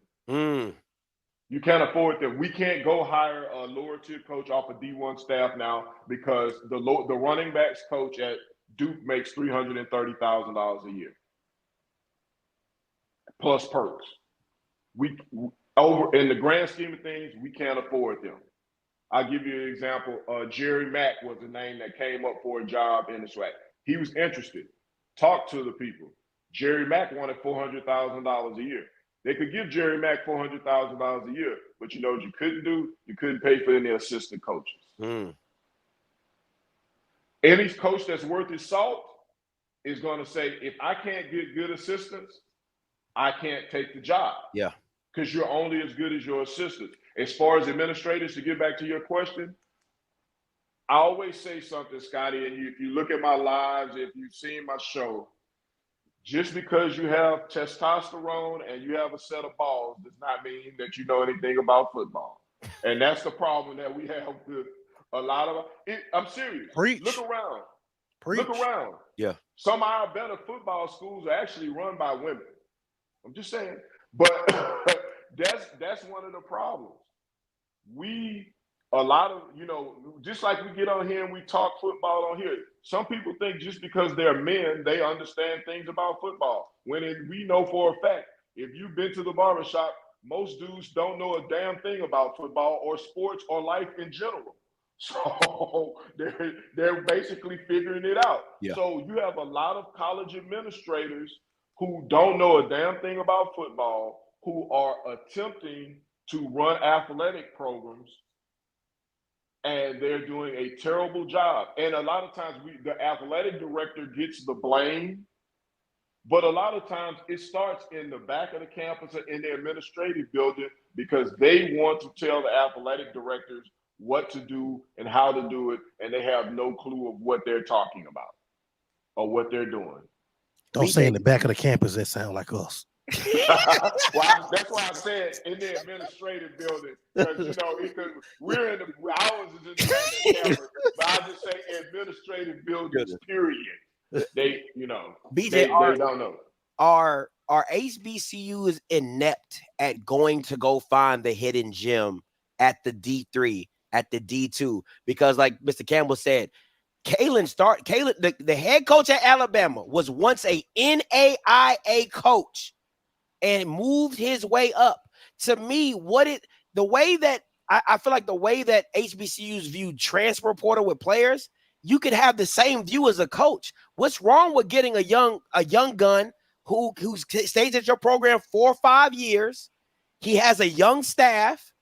You can't afford them. We can't go hire a lower tier coach off a D1 staff now, because the running backs coach at Duke makes $330,000 a year. Plus perks. Over in the grand scheme of things, we can't afford them. I'll give you an example. Jerry Mack was the name that came up for a job in the SWAC. He was interested. Talked to the people. Jerry Mack wanted $400,000 a year. They could give Jerry Mack $400,000 a year, but you know what you couldn't do? You couldn't pay for any assistant coaches. Any coach that's worth his salt is going to say, if I can't get good assistants, I can't take the job. Yeah. Because you're only as good as your assistants. As far as administrators, to get back to your question, I always say something, Scotty, and if you look at my lives, if you've seen my show, just because you have testosterone and you have a set of balls does not mean that you know anything about football. And that's the problem that we have with a lot of it. I'm serious. Preach. Look around. Preach. Look around. Yeah. Some of our better football schools are actually run by women. I'm just saying. But that's one of the problems. Just like we get on here and we talk football on here, some people think just because they're men, they understand things about football. We know for a fact, if you've been to the barbershop, most dudes don't know a damn thing about football or sports or life in general. So they're basically figuring it out. Yeah. So you have a lot of college administrators who don't know a damn thing about football, who are attempting to run athletic programs, and they're doing a terrible job. And a lot of times the athletic director gets the blame, but a lot of times it starts in the back of the campus or in the administrative building, because they want to tell the athletic directors what to do and how to do it, and they have no clue of what they're talking about or what they're doing. Don't say in the back of the campus, that sound like us. Well, that's why I said in the administrative building, because we're in the ours is in the back of the campus, but I just say administrative buildings, period. They, BJ, they don't know. Are HBCUs inept at going to go find the hidden gem at the D3, at the D2? Because like Mr. Campbell said, Kalen, the head coach at Alabama, was once a NAIA coach and moved his way up. To me, the way that I feel like the way that HBCUs view transfer portal with players, you could have the same view as a coach. What's wrong with getting a young gun who stays at your program 4 or 5 years? He has a young staff.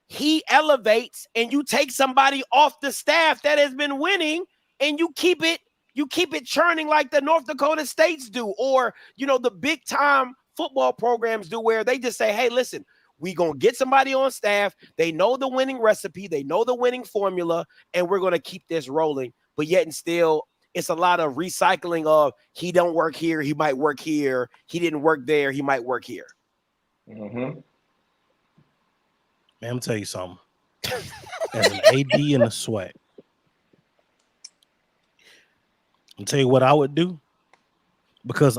He elevates, and you take somebody off the staff that has been winning, and you keep it churning like the North Dakota States do, or the big time football programs do, where they just say, hey, listen, we gonna get somebody on staff. They know the winning recipe, they know the winning formula, and we're gonna keep this rolling. But yet and still, it's a lot of recycling of, he don't work here, he might work here. He didn't work there, he might work here. Mm-hmm. Man, I'm tell you something. As an AD in the SWAC, I'll tell you what I would do, because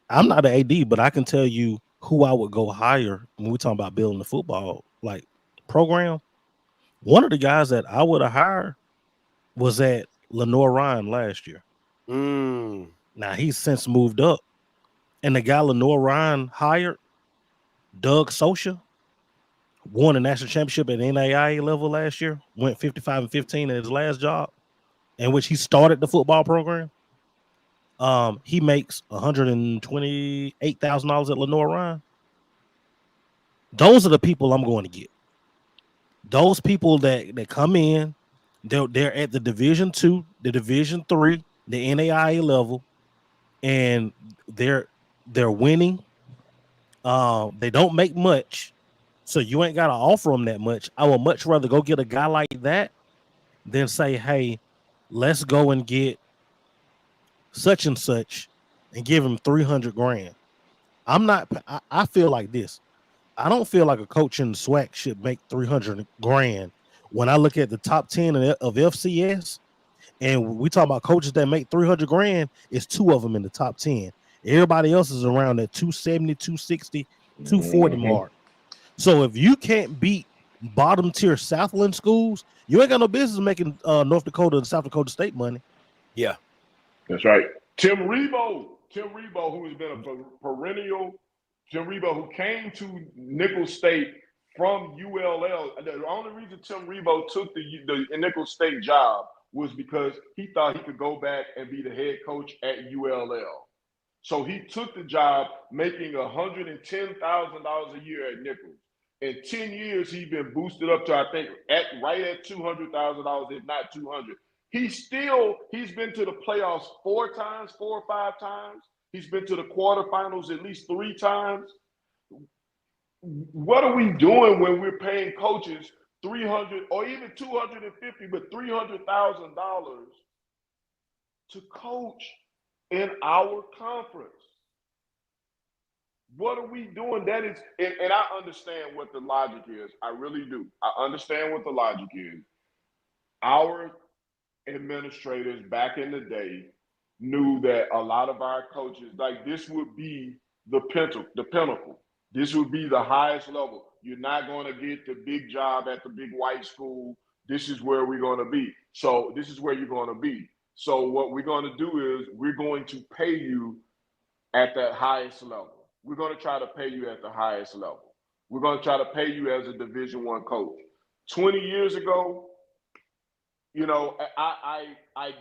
I'm not an AD, but I can tell you who I would go hire when we're talking about building the football program. One of the guys that I would have hired was at Lenore Ryan last year. Now he's since moved up, and the guy Lenore Ryan hired, Doug Socia, won a national championship at NAIA level last year, went 55-15 at his last job, in which he started the football program. He makes $128,000 at Lenore Ryan. Those are the people I'm going to get. Those people that come in, they're at the Division II, the Division III, the NAIA level, and they're winning. They don't make much, so you ain't got to offer them that much. I would much rather go get a guy like that than say, hey, let's go and get such and such and give him $300,000. I feel like this. I don't feel like a coach in the SWAC should make $300,000. When I look at the top 10 of FCS, and we talk about coaches that make $300,000, it's 2 of them in the top 10. Everybody else is around that 270, 260, 240 mark. So if you can't beat bottom tier Southland schools, you ain't got no business making North Dakota and South Dakota State money. Yeah, that's right. Tim Rebo, who has been a perennial. Tim Rebo, who came to Nicholls State from ULL. The only reason Tim Rebo took the Nicholls State job was because he thought he could go back and be the head coach at ULL. So he took the job making $110,000 a year at Nicholls. In 10 years, he's been boosted up to, I think, right at $200,000, if not 200. He's been to the playoffs 4 or 5 times. He's been to the quarterfinals at least 3 times. What are we doing when we're paying coaches $300 or even $250, but $300,000 to coach in our conference? What are we doing? That is, and I understand what the logic is. I really do. I understand what the logic is. Our administrators back in the day knew that a lot of our coaches, like, this would be the pinnacle. This would be the highest level. You're not going to get the big job at the big white school. This is where we're going to be. So this is where you're going to be. So what we're going to do is we're going to pay you at that highest level. We're going to try to pay you at the highest level. we're going to try to pay you as a Division I coach. 20 years ago, you know, I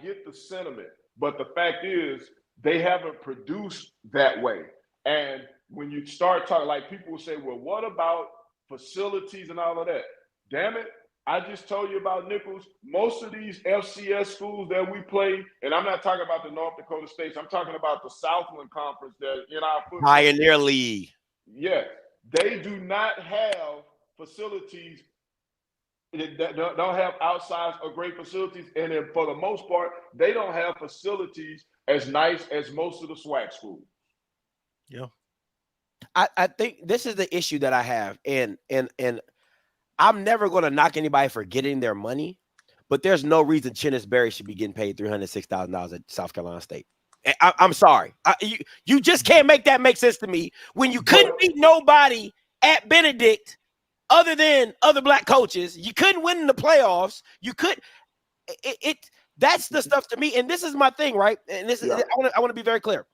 get the sentiment, but the fact is they haven't produced that way. And when you start talking, like people will say, well, what about facilities and all of that? Damn it. I just told you about Nichols. Most of these FCS schools that we play, and I'm not talking about the North Dakota States, I'm talking about the Southland Conference that in our football. Pioneer League. Yes, they do not have facilities that don't have outsized or great facilities, and then for the most part, they don't have facilities as nice as most of the SWAC schools. Yeah, I think this is the issue that I have, and I'm never going to knock anybody for getting their money, but there's no reason Chennis Berry should be getting paid $306,000 at South Carolina State. I'm sorry, you just can't make that make sense to me when you couldn't beat nobody at Benedict other than other black coaches. You couldn't win in the playoffs. You could. That's the stuff to me, and this is my thing, right? And this is I want to be very clear.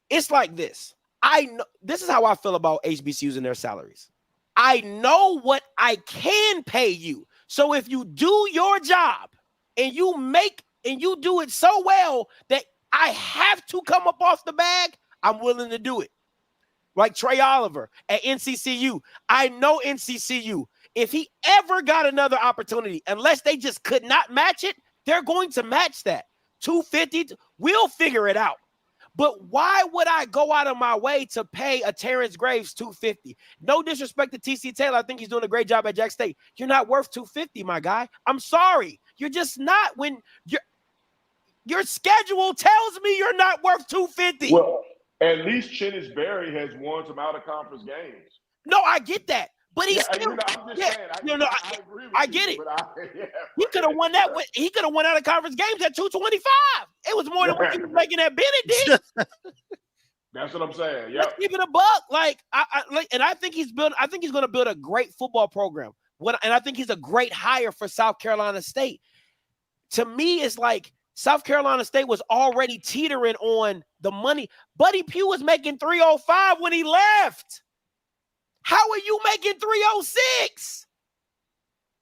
It's like this. I know this is how I feel about HBCUs and their salaries. I know what I can pay you. So if you do your job and you do it so well that I have to come up off the bag, I'm willing to do it. Like Trey Oliver at NCCU. I know NCCU. If he ever got another opportunity, unless they just could not match it, they're going to match that. $250, we'll figure it out. But why would I go out of my way to pay a Terrence Graves $250? No disrespect to TC Taylor. I think he's doing a great job at Jack State. You're not worth $250, my guy. I'm sorry. You're just not. When your schedule tells me you're not worth $250. Well, at least Chennis Berry has won some out-of-conference games. No, I get that. But he's still. You know, I'm just saying. I agree with I get you, it. He could have won that. He could have won out of conference games at $225. It was more than what he was making at Benedict. That's what I'm saying. Yeah. Let's keep it a buck. Like, I think he's going to build a great football program. And I think he's a great hire for South Carolina State. To me, it's like South Carolina State was already teetering on the money. Buddy Pugh was making $305 when he left. How are you making $306?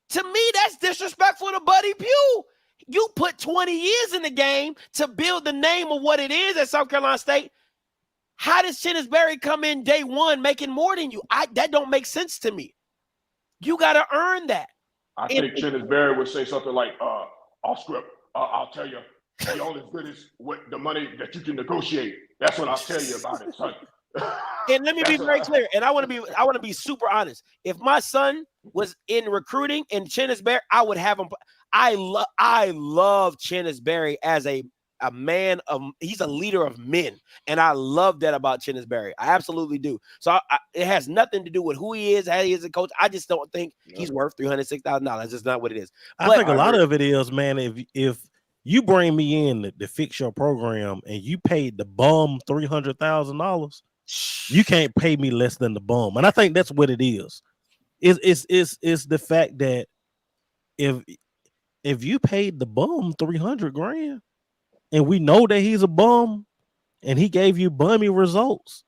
To me, that's disrespectful to Buddy Pugh. You put 20 years in the game to build the name of what it is at South Carolina State. How does Chennis Berry come in day one making more than you? That don't make sense to me. You got to earn that. I think Chennis Berry would say something like, Offscript, I'll tell you, you're only as good as what the money that you can negotiate. That's what I'll tell you about it, son. And let me be very clear, and I want to be super honest. If my son was in recruiting and Chennis Berry, I would have him. I love Chennis Berry as a man of. He's a leader of men, and I love that about Chennis Berry. I absolutely do. So it has nothing to do with who he is, how he is a coach. I just don't think he's worth $306,000. That's just not what it is. I think a lot of it is, man. If you bring me in to fix your program and you paid the bum $300,000. You can't pay me less than the bum, and I think that's what it is. It's the fact that if you paid the bum $300,000, and we know that he's a bum, and he gave you bummy results,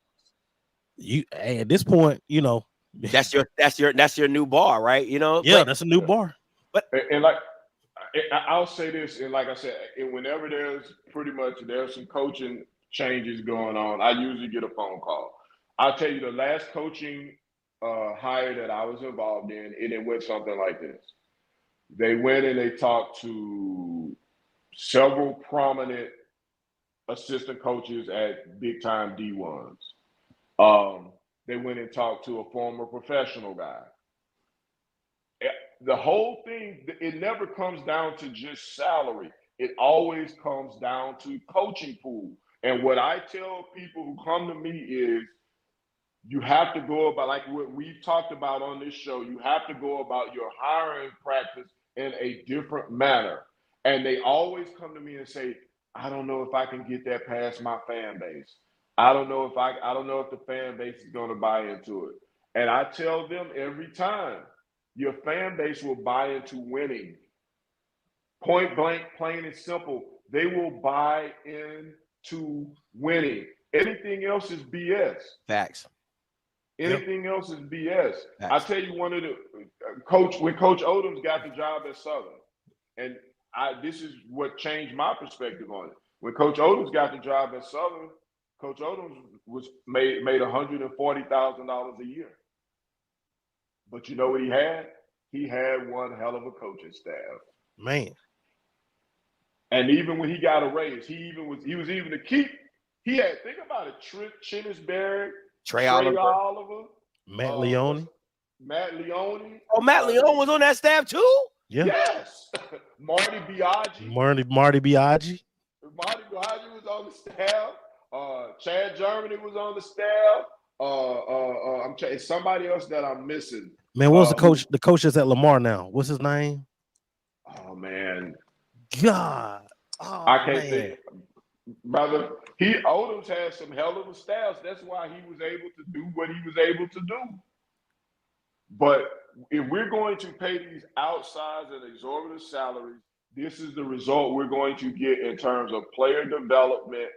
you at this point, you know that's your new bar, right? You know, yeah, that's a new bar. But and like I'll say this, and like I said, whenever there's some coaching changes going on, I usually get a phone call. I'll tell you the last coaching hire that I was involved in, and it went something like this. They went and they talked to several prominent assistant coaches at big time D1s. They went and talked to a former professional guy. The whole thing, it never comes down to just salary. It always comes down to coaching pool. And what I tell people who come to me is you have to go about, like what we've talked about on this show, you have to go about your hiring practice in a different manner. And they always come to me and say, I don't know if I can get that past my fan base. I don't know if the fan base is going to buy into it. And I tell them every time, your fan base will buy into winning. Point blank, plain and simple. They will buy into winning. Anything else is BS. Facts. Anything else is BS. I Facts. tell you, one of the when Coach Odoms got the job at Southern, and this is what changed my perspective on it. When Coach Odoms got the job at Southern, Coach Odoms made $140,000 a year. But you know what he had? He had one hell of a coaching staff. Man. And even when he got a raise, he was even to keep. He had, think about it, Trip Chinnisberry, Trey Oliver. Matt Leone. Matt Leone. Oh, Matt Leone was on that staff too? Yeah. Yes. Marty Biaggi. Marty Biaggi. Marty Biaggi was on the staff. Chad Germany was on the staff. I'm trying. Somebody else that I'm missing. Man, what was the coach? The coach is at Lamar now. What's his name? Oh man. God. Oh, I can't think. Brother, Odoms had some hell of a staff. That's why he was able to do what he was able to do. But if we're going to pay these outsized and exorbitant salaries, this is the result we're going to get in terms of player development,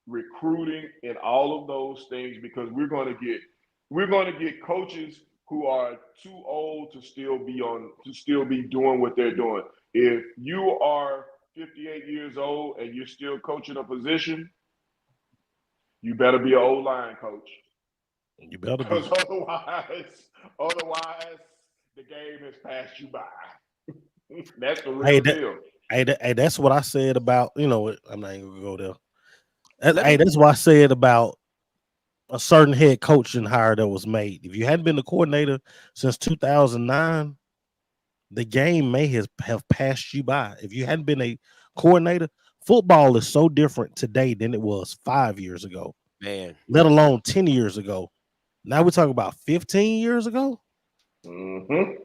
recruiting, and all of those things, because we're going to get coaches who are too old to still be doing what they're doing. If you are 58 years old and you're still coaching a position, you better be an O-line coach. You better be. Because otherwise, the game has passed you by. That's the real deal. Hey, that's what I said about, I'm not even going to go there. That's what I said about a certain head coaching hire that was made. If you hadn't been the coordinator since 2009, the game may have passed you by. If you hadn't been a coordinator, football is so different today than it was 5 years ago. Man. Let alone 10 years ago. Now we're talking about 15 years ago. Mm-hmm.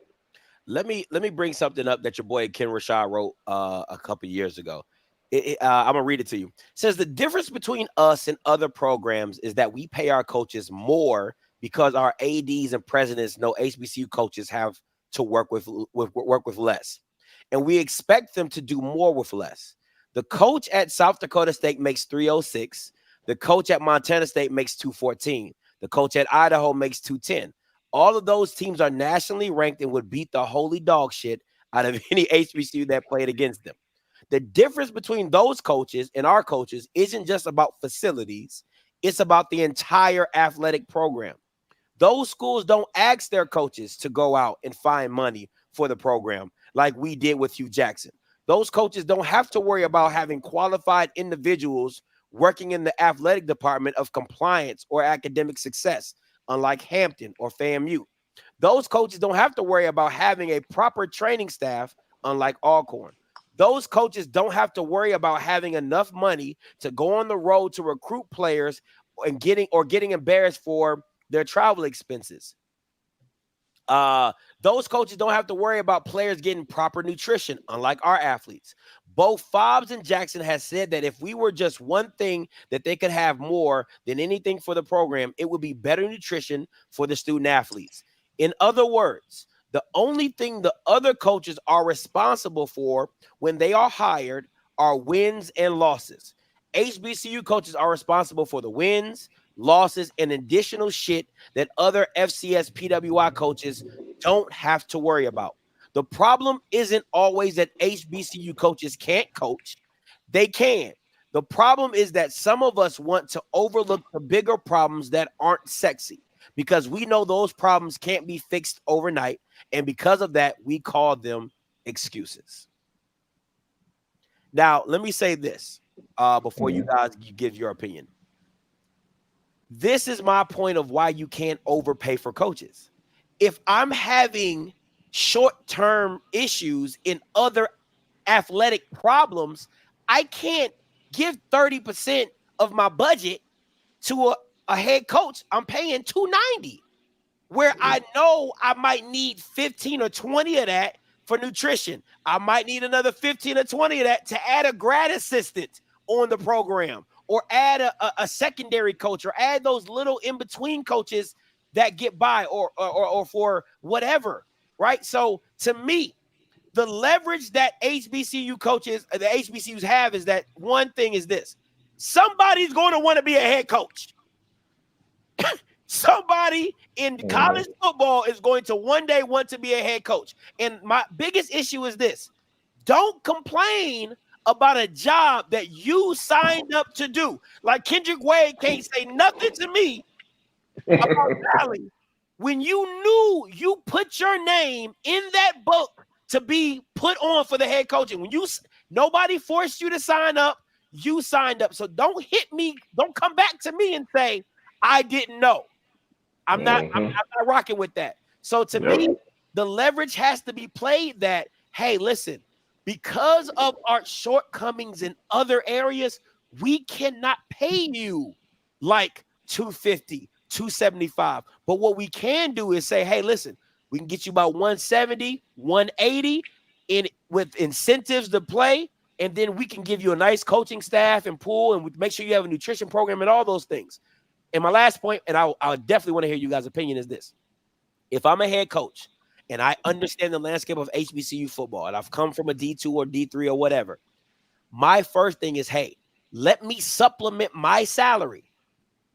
Let me bring something up that your boy Ken Rashad wrote a couple years ago. I'm gonna read it to you. It says the difference between us and other programs is that we pay our coaches more because our ADs and presidents know HBCU coaches have to work with less, and we expect them to do more with less. The coach at South Dakota State makes $306. The coach at Montana State makes $214. The coach at Idaho makes $210. All of those teams are nationally ranked and would beat the holy dog shit out of any HBCU that played against them. The difference between those coaches and our coaches isn't just about facilities. It's about the entire athletic program. Those schools don't ask their coaches to go out and find money for the program like we did with Hugh Jackson. Those coaches don't have to worry about having qualified individuals working in the athletic department of compliance or academic success, unlike Hampton or FAMU. Those coaches don't have to worry about having a proper training staff, unlike Alcorn. Those coaches don't have to worry about having enough money to go on the road to recruit players and getting embarrassed for their travel expenses. Those coaches don't have to worry about players getting proper nutrition, unlike our athletes. Both Fobbs and Jackson has said that if we were just one thing that they could have more than anything for the program, it would be better nutrition for the student athletes. In other words, the only thing the other coaches are responsible for when they are hired are wins and losses. HBCU coaches are responsible for the wins, losses, and additional shit that other FCS PWI coaches don't have to worry about. The problem isn't always that HBCU coaches can't coach. They can. The problem is that some of us want to overlook the bigger problems that aren't sexy because we know those problems can't be fixed overnight. And because of that, we call them excuses. Now, let me say this before you guys give your opinion. This is my point of why you can't overpay for coaches. If I'm having short-term issues in other athletic problems, I can't give 30% of my budget to a head coach. I'm paying $290, where I know I might need 15 or 20 of that for nutrition. I might need another 15 or 20 of that to add a grad assistant on the program, or add a secondary coach, or add those little in-between coaches that get by, or for whatever, right? So to me, the leverage that HBCU coaches, the HBCUs have, is that one thing is this: somebody's going to want to be a head coach. Somebody in college football is going to one day want to be a head coach. And my biggest issue is this. Don't complain about a job that you signed up to do. Like Kendrick Wade can't say nothing to me about Valley when you knew you put your name in that book to be put on for the head coaching. When nobody forced you to sign up, you signed up. So don't hit me. Don't come back to me and say, I didn't know. I'm not rocking with that. So to me, the leverage has to be played that, hey, listen, because of our shortcomings in other areas, we cannot pay you like $250, $275. But what we can do is say, hey, listen, we can get you about $170, $180 with incentives to play, and then we can give you a nice coaching staff and pool, and we make sure you have a nutrition program and all those things. And my last point, and I definitely want to hear you guys' opinion, is this. If I'm a head coach and I understand the landscape of HBCU football, and I've come from a D2 or D3 or whatever, my first thing is, hey, let me supplement my salary.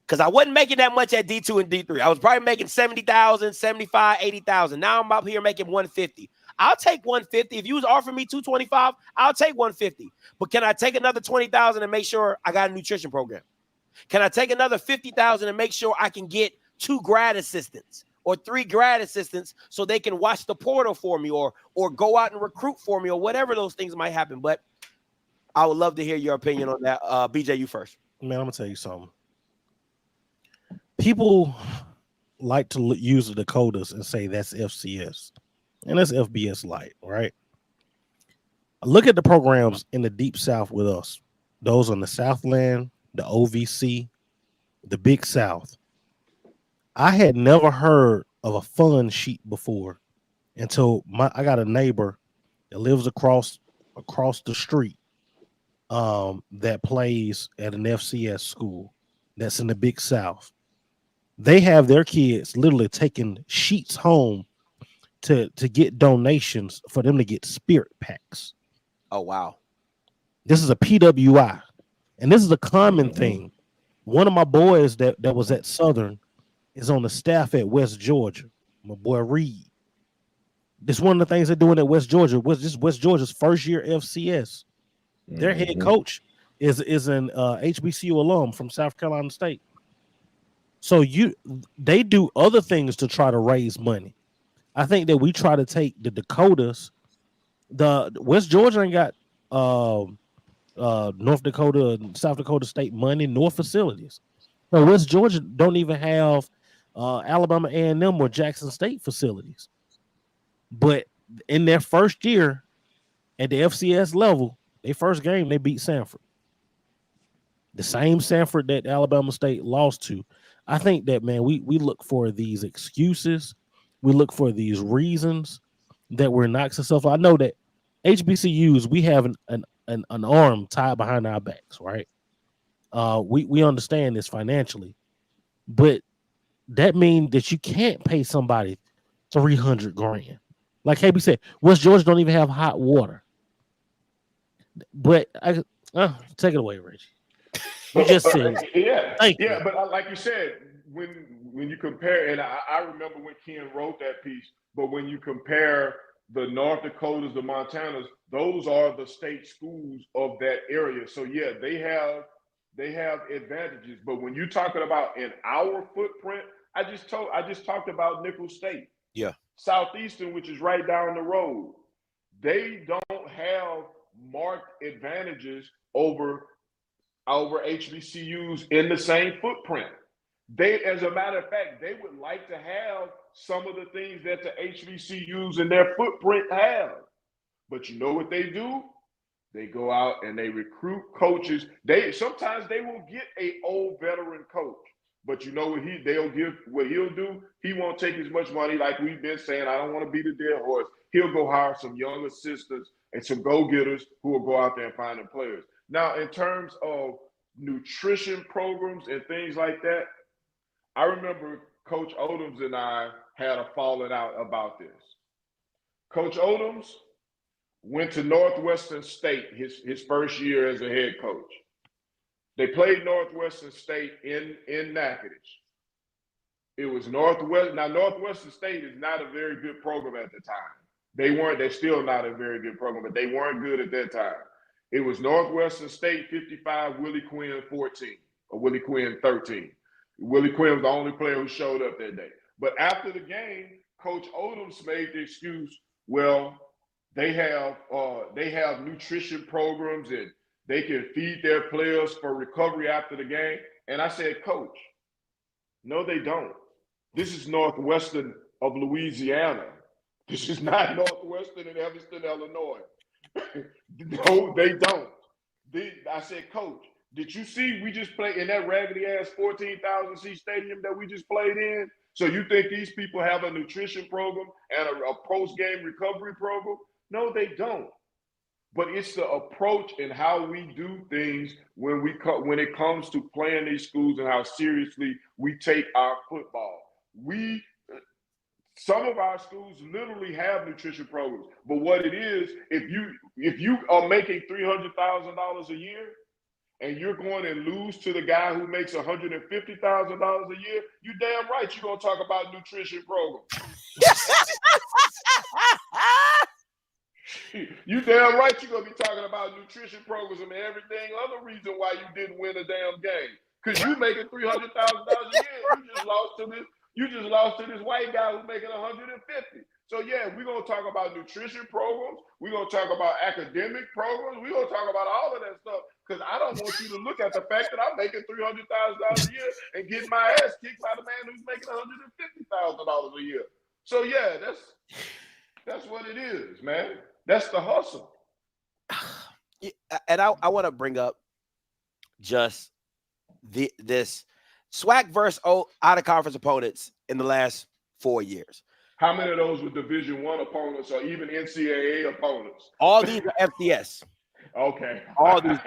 Because I wasn't making that much at D2 and D3. I was probably making $70,000, $75,000, $80,000. Now I'm up here making $150,000. I'll take $150,000. If you was offering me $225,000, I'll take $150,000. But can I take another $20,000 and make sure I got a nutrition program? Can I take another $50,000 and make sure I can get 2 grad assistants or 3 grad assistants so they can watch the portal for me or go out and recruit for me or whatever those things might happen? But I would love to hear your opinion on that. BJ, you first. Man, I'm going to tell you something. People like to use the Dakotas and say that's FCS. And that's FBS light, right? Look at the programs in the Deep South with us. Those on the Southland, the OVC, the Big South. I had never heard of a fund sheet before until I got a neighbor that lives across the street that plays at an FCS school that's in the Big South. They have their kids literally taking sheets home to get donations for them to get spirit packs. Oh, wow. This is a PWI. And this is a common thing. One of my boys that was at Southern is on the staff at West Georgia. My boy Reed. This is one of the things they're doing at West Georgia. West Georgia's first year FCS. Their head coach is an HBCU alum from South Carolina State. So they do other things to try to raise money. I think that we try to take the Dakotas. The West Georgia ain't got North Dakota and South Dakota State money nor facilities. So West Georgia don't even have Alabama A&M or Jackson State facilities. But in their first year at the FCS level, their first game, they beat Sanford. The same Sanford that Alabama State lost to. I think that, man, we look for these excuses. We look for these reasons that we're not successful. I know that HBCUs, we have an arm tied behind our backs, right? We understand this financially, but that means that you can't pay somebody $300,000. Like KB said, West Georgia don't even have hot water. But take it away, Reggie. You just said, but like you said, when you compare, and I remember when Ken wrote that piece, but when you compare the North Dakotas, the Montanas, those are the state schools of that area. So yeah, they have advantages. But when you're talking about in our footprint, I just talked about Nicholls State. Yeah. Southeastern, which is right down the road. They don't have marked advantages over HBCUs in the same footprint. They, as a matter of fact, they would like to have some of the things that the HBCUs in their footprint have. But you know what they do? They go out and they recruit coaches. Sometimes they will get an old veteran coach. But you know what he'll do? He won't take as much money, like we've been saying. I don't want to be the dead horse. He'll go hire some young assistants and some go-getters who will go out there and find the players. Now, in terms of nutrition programs and things like that, I remember Coach Odoms and I had a falling out about this. Coach Odoms went to Northwestern State his first year as a head coach. They played Northwestern State in Natchitoches. It was Northwest. Now, Northwestern State is not a very good program at the time. They're still not a very good program, but they weren't good at that time. It was Northwestern State 55, Willie Quinn 14, or Willie Quinn 13. Willie Quinn was the only player who showed up that day. But after the game, Coach Odoms made the excuse, well, they have nutrition programs and they can feed their players for recovery after the game. And I said, Coach, no, they don't. This is Northwestern of Louisiana. This is not Northwestern in Evanston, Illinois. No, they don't. I said, Coach, did you see we just played in that raggedy-ass 14,000 seat stadium that we just played in? So you think these people have a nutrition program and a post-game recovery program? No, they don't. But it's the approach and how we do things when it comes to playing these schools and how seriously we take our football. Some of our schools literally have nutrition programs, but what it is, if you are making $300,000 a year and you're going and lose to the guy who makes $150,000 a year, you damn right you're gonna talk about nutrition programs. You damn right you're gonna be talking about nutrition programs and everything other reason why you didn't win a damn game. Because you making $300,000 a year, you just lost to this white guy who's making 150. So yeah, we're gonna talk about nutrition programs, we're gonna talk about academic programs, we're gonna talk about all of that stuff. Because I don't want you to look at the fact that I'm making $300,000 a year and getting my ass kicked by the man who's making $150,000 a year. So yeah, that's what it is, man. That's the hustle. Yeah, and I want to bring up just this SWAC versus out of conference opponents in the last 4 years. How many of those were Division I opponents or even NCAA opponents? All these are FCS. Okay. All these.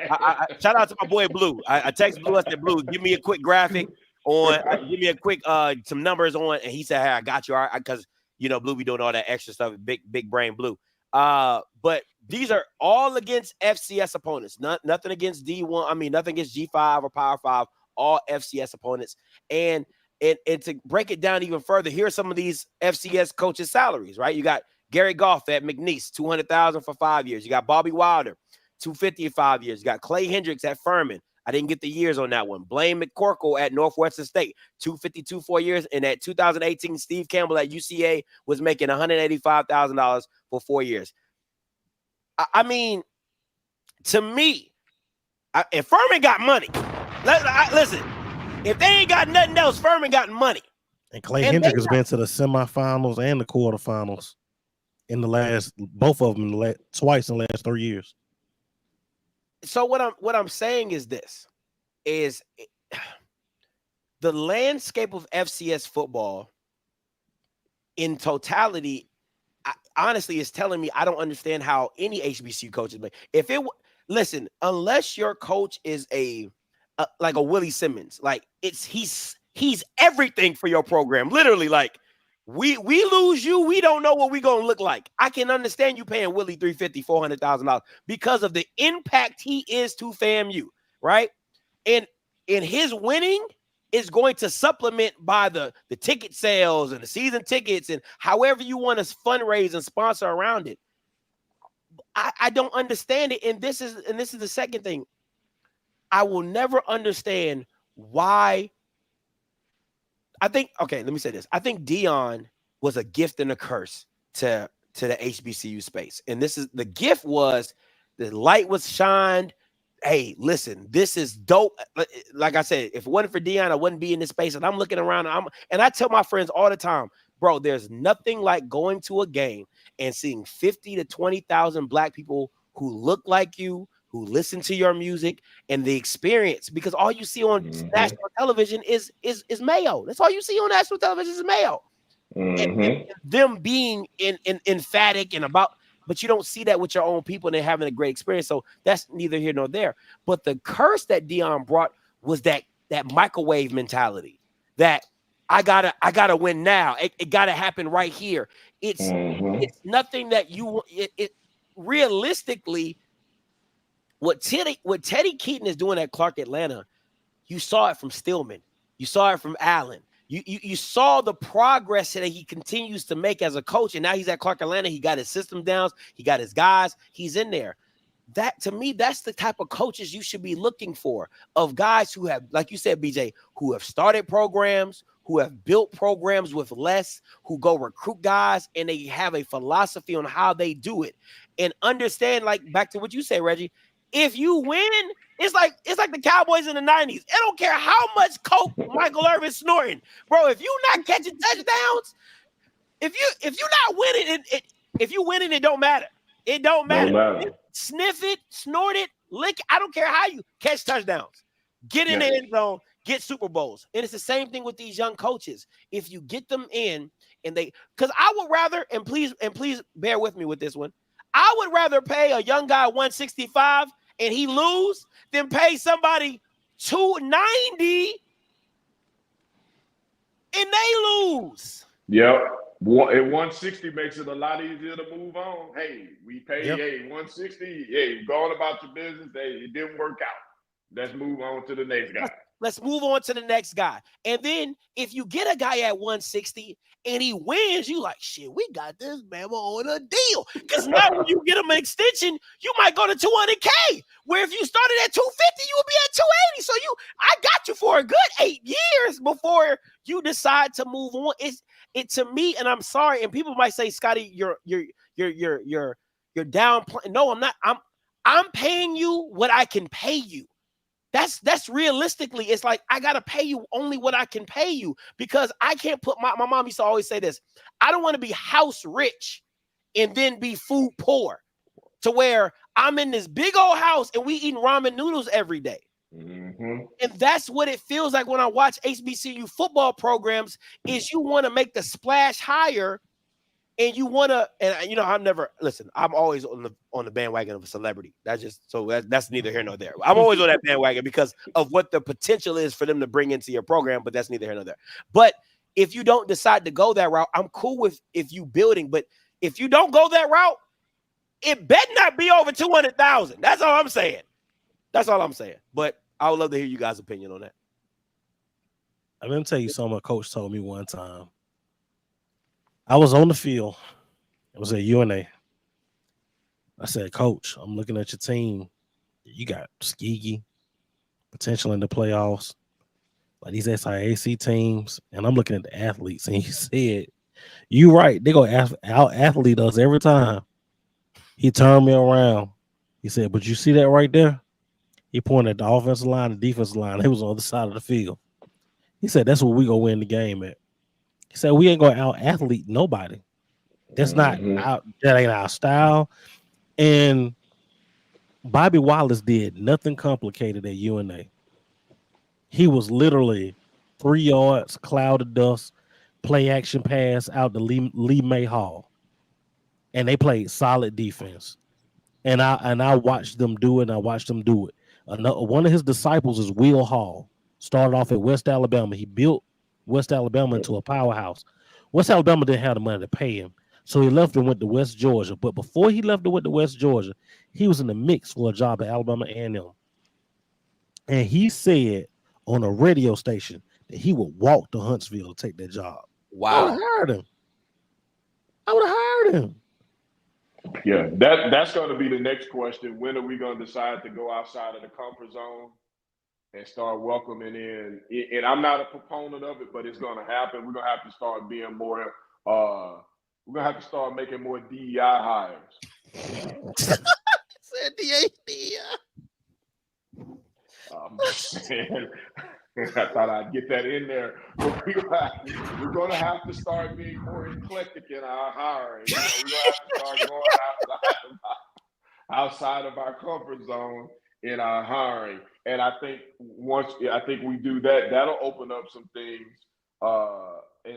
Shout out to my boy Blue. I text Blue. I said, Blue, give me a quick graphic on. Give me a quick some numbers on. And he said, hey, I got you. All right, because Blue be doing all that extra stuff. Big brain Blue. But these are all against FCS opponents. Nothing against D1. I mean, nothing against G5 or Power 5. All FCS opponents. And to break it down even further, here are some of these FCS coaches' salaries. Right? You got Gary Goff at McNeese, $200,000 for 5 years. You got Bobby Wilder, $250,000 in 5 years. You got Clay Hendricks at Furman. I didn't get the years on that one. Blaine McCorkle at Northwestern State, $252,000 4 years. And at 2018, Steve Campbell at UCA was making $185,000 for 4 years. I mean, to me, if Furman got money, listen, if they ain't got nothing else, Furman got money. And Clay Hendricks has been to the semifinals and the quarterfinals in both of them twice in the last 3 years. So what I'm saying is this, is the landscape of FCS football in totality, honestly, is telling me I don't understand how any HBCU coaches play. Listen, unless your coach is like a Willie Simmons, like he's everything for your program. Literally, like we lose you, we don't know what we're gonna look like. I can understand you paying Willie $350,000, $400,000 because of the impact he is to FAMU, right? And his winning is going to supplement by the ticket sales and the season tickets and however you want to fundraise and sponsor around it. I don't understand it. And this is the second thing. I will never understand why. Let me say this. I think Deion was a gift and a curse to the HBCU space. And the gift was the light was shined. Hey, listen, this is dope. Like I said, if it wasn't for Deion, I wouldn't be in this space. And I'm looking around and I tell my friends all the time, bro, there's nothing like going to a game and seeing 50 to 20,000 black people who look like you, who listen to your music and the experience, because all you see on national television is Mayo. That's all you see on national television is Mayo. And them being emphatic and about, but you don't see that with your own people and they're having a great experience. So that's neither here nor there. But the curse that Deion brought was that microwave mentality that I gotta win now. It gotta happen right here. It's nothing that it realistically. What Teddy Keaton is doing at Clark Atlanta, you saw it from Stillman. You saw it from Allen. You saw the progress that he continues to make as a coach, and now he's at Clark Atlanta. He got his system down. He got his guys. He's in there. That, to me, that's the type of coaches you should be looking for, of guys who have, like you said, BJ, who have started programs, who have built programs with less, who go recruit guys, and they have a philosophy on how they do it. And understand, like back to what you said, Reggie, if you win, it's like the Cowboys in the 90s. I don't care how much coke Michael Irvin's snorting. Bro, if you're not catching touchdowns, if you're not winning, if you winning, it don't matter. It don't matter. Sniff it, snort it, lick. I don't care how you catch touchdowns. Get in the end zone, get Super Bowls. And it's the same thing with these young coaches. If you get them in, and because I would rather, and please bear with me with this one, I would rather pay a young guy 165 and he lose than pay somebody 290 and they lose. Yep. At 160 makes it a lot easier to move on. Hey, we pay, 160. Hey, go on about your business. Hey, it didn't work out. Let's move on to the next guy. Let's move on to the next guy. And then if you get a guy at 160 and he wins, you like, shit, we got this man on a deal. Because now when you get him an extension, you might go to 200K. Where if you started at 250, you would be at 280. So I got you for a good 8 years before you decide to move on. It to me, and I'm sorry, and people might say, Scotty, you're down. No, I'm not. I'm paying you what I can pay you. That's realistically, it's like I gotta pay you only what I can pay you, because I can't put my mom used to always say this. I don't want to be house rich and then be food poor, to where I'm in this big old house and we eating ramen noodles every day. Mm-hmm. And that's what it feels like when I watch HBCU football programs, is you want to make the splash higher, and you want to, and you know, I'm always on the bandwagon of a celebrity. That's neither here nor there. I'm always on that bandwagon because of what the potential is for them to bring into your program, but that's neither here nor there. But if you don't decide to go that route, I'm cool with if you building, but if you don't go that route, it better not be over 200,000. That's all I'm saying. But I would love to hear you guys' opinion on that. I'm going to tell you something a coach told me one time. I was on the field. It was at UNA. I said, Coach, I'm looking at your team. You got Skeegee, potential in the playoffs, like these SIAC teams. And I'm looking at the athletes. And he said, you right. They're going to out-athlete us every time. He turned me around. He said, but you see that right there? He pointed at the offensive line and defensive line. It was on the other side of the field. He said, that's where we going to win the game at. He said, we ain't going to out-athlete nobody. That's not that ain't our style. And Bobby Wallace did nothing complicated at UNA. He was literally 3 yards, cloud of dust, play action pass out to Lee May Hall. And they played solid defense. And I watched them do it, and I watched them do it. One of his disciples is Will Hall. Started off at West Alabama. He built West Alabama into a powerhouse. West Alabama didn't have the money to pay him, so he left and went to West Georgia. But before he left and went to West Georgia, he was in the mix for a job at Alabama A&M. And he said on a radio station that he would walk to Huntsville to take that job. Wow. I would have hired him. Yeah, that's going to be the next question. When are we going to decide to go outside of the comfort zone and start welcoming in? And I'm not a proponent of it, but it's going to happen. We're going to have to start being more. We're going to have to start making more DEI hires. Said DEI. I'm just saying. I thought I'd get that in there. We're going to have to start being more eclectic in our hiring. We're going to have to start going outside of our comfort zone in our hiring. And I think once we do that, that'll open up some things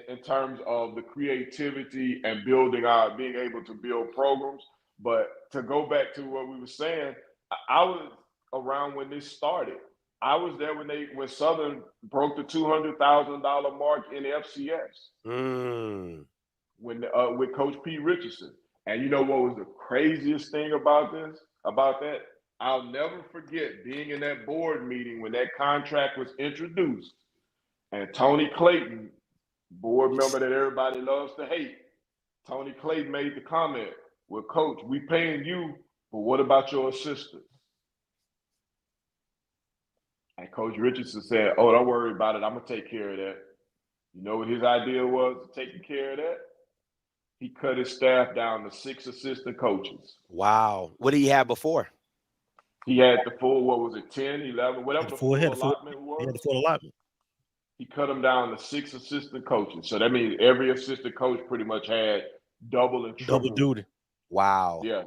in terms of the creativity and being able to build programs. But to go back to what we were saying, I was around when this started. I was there when Southern broke the $200,000 mark in FCS. With Coach P. Richardson. And you know what was the craziest thing about that? I'll never forget being in that board meeting when that contract was introduced, and Tony Clayton board member that everybody loves to hate, Tony Clayton, made the comment, well, coach, we paying you, but what about your assistants? And Coach Richardson said, oh, don't worry about it. I'm going to take care of that. You know what his idea was taking care of that? He cut his staff down to 6 assistant coaches. Wow. What did he have before? He had the full, what was it, 10, 11, whatever the full allotment He had the was. full allotment. He cut them down to 6 assistant coaches. So that means every assistant coach pretty much had double and triple. Double duty. Wow. Yeah.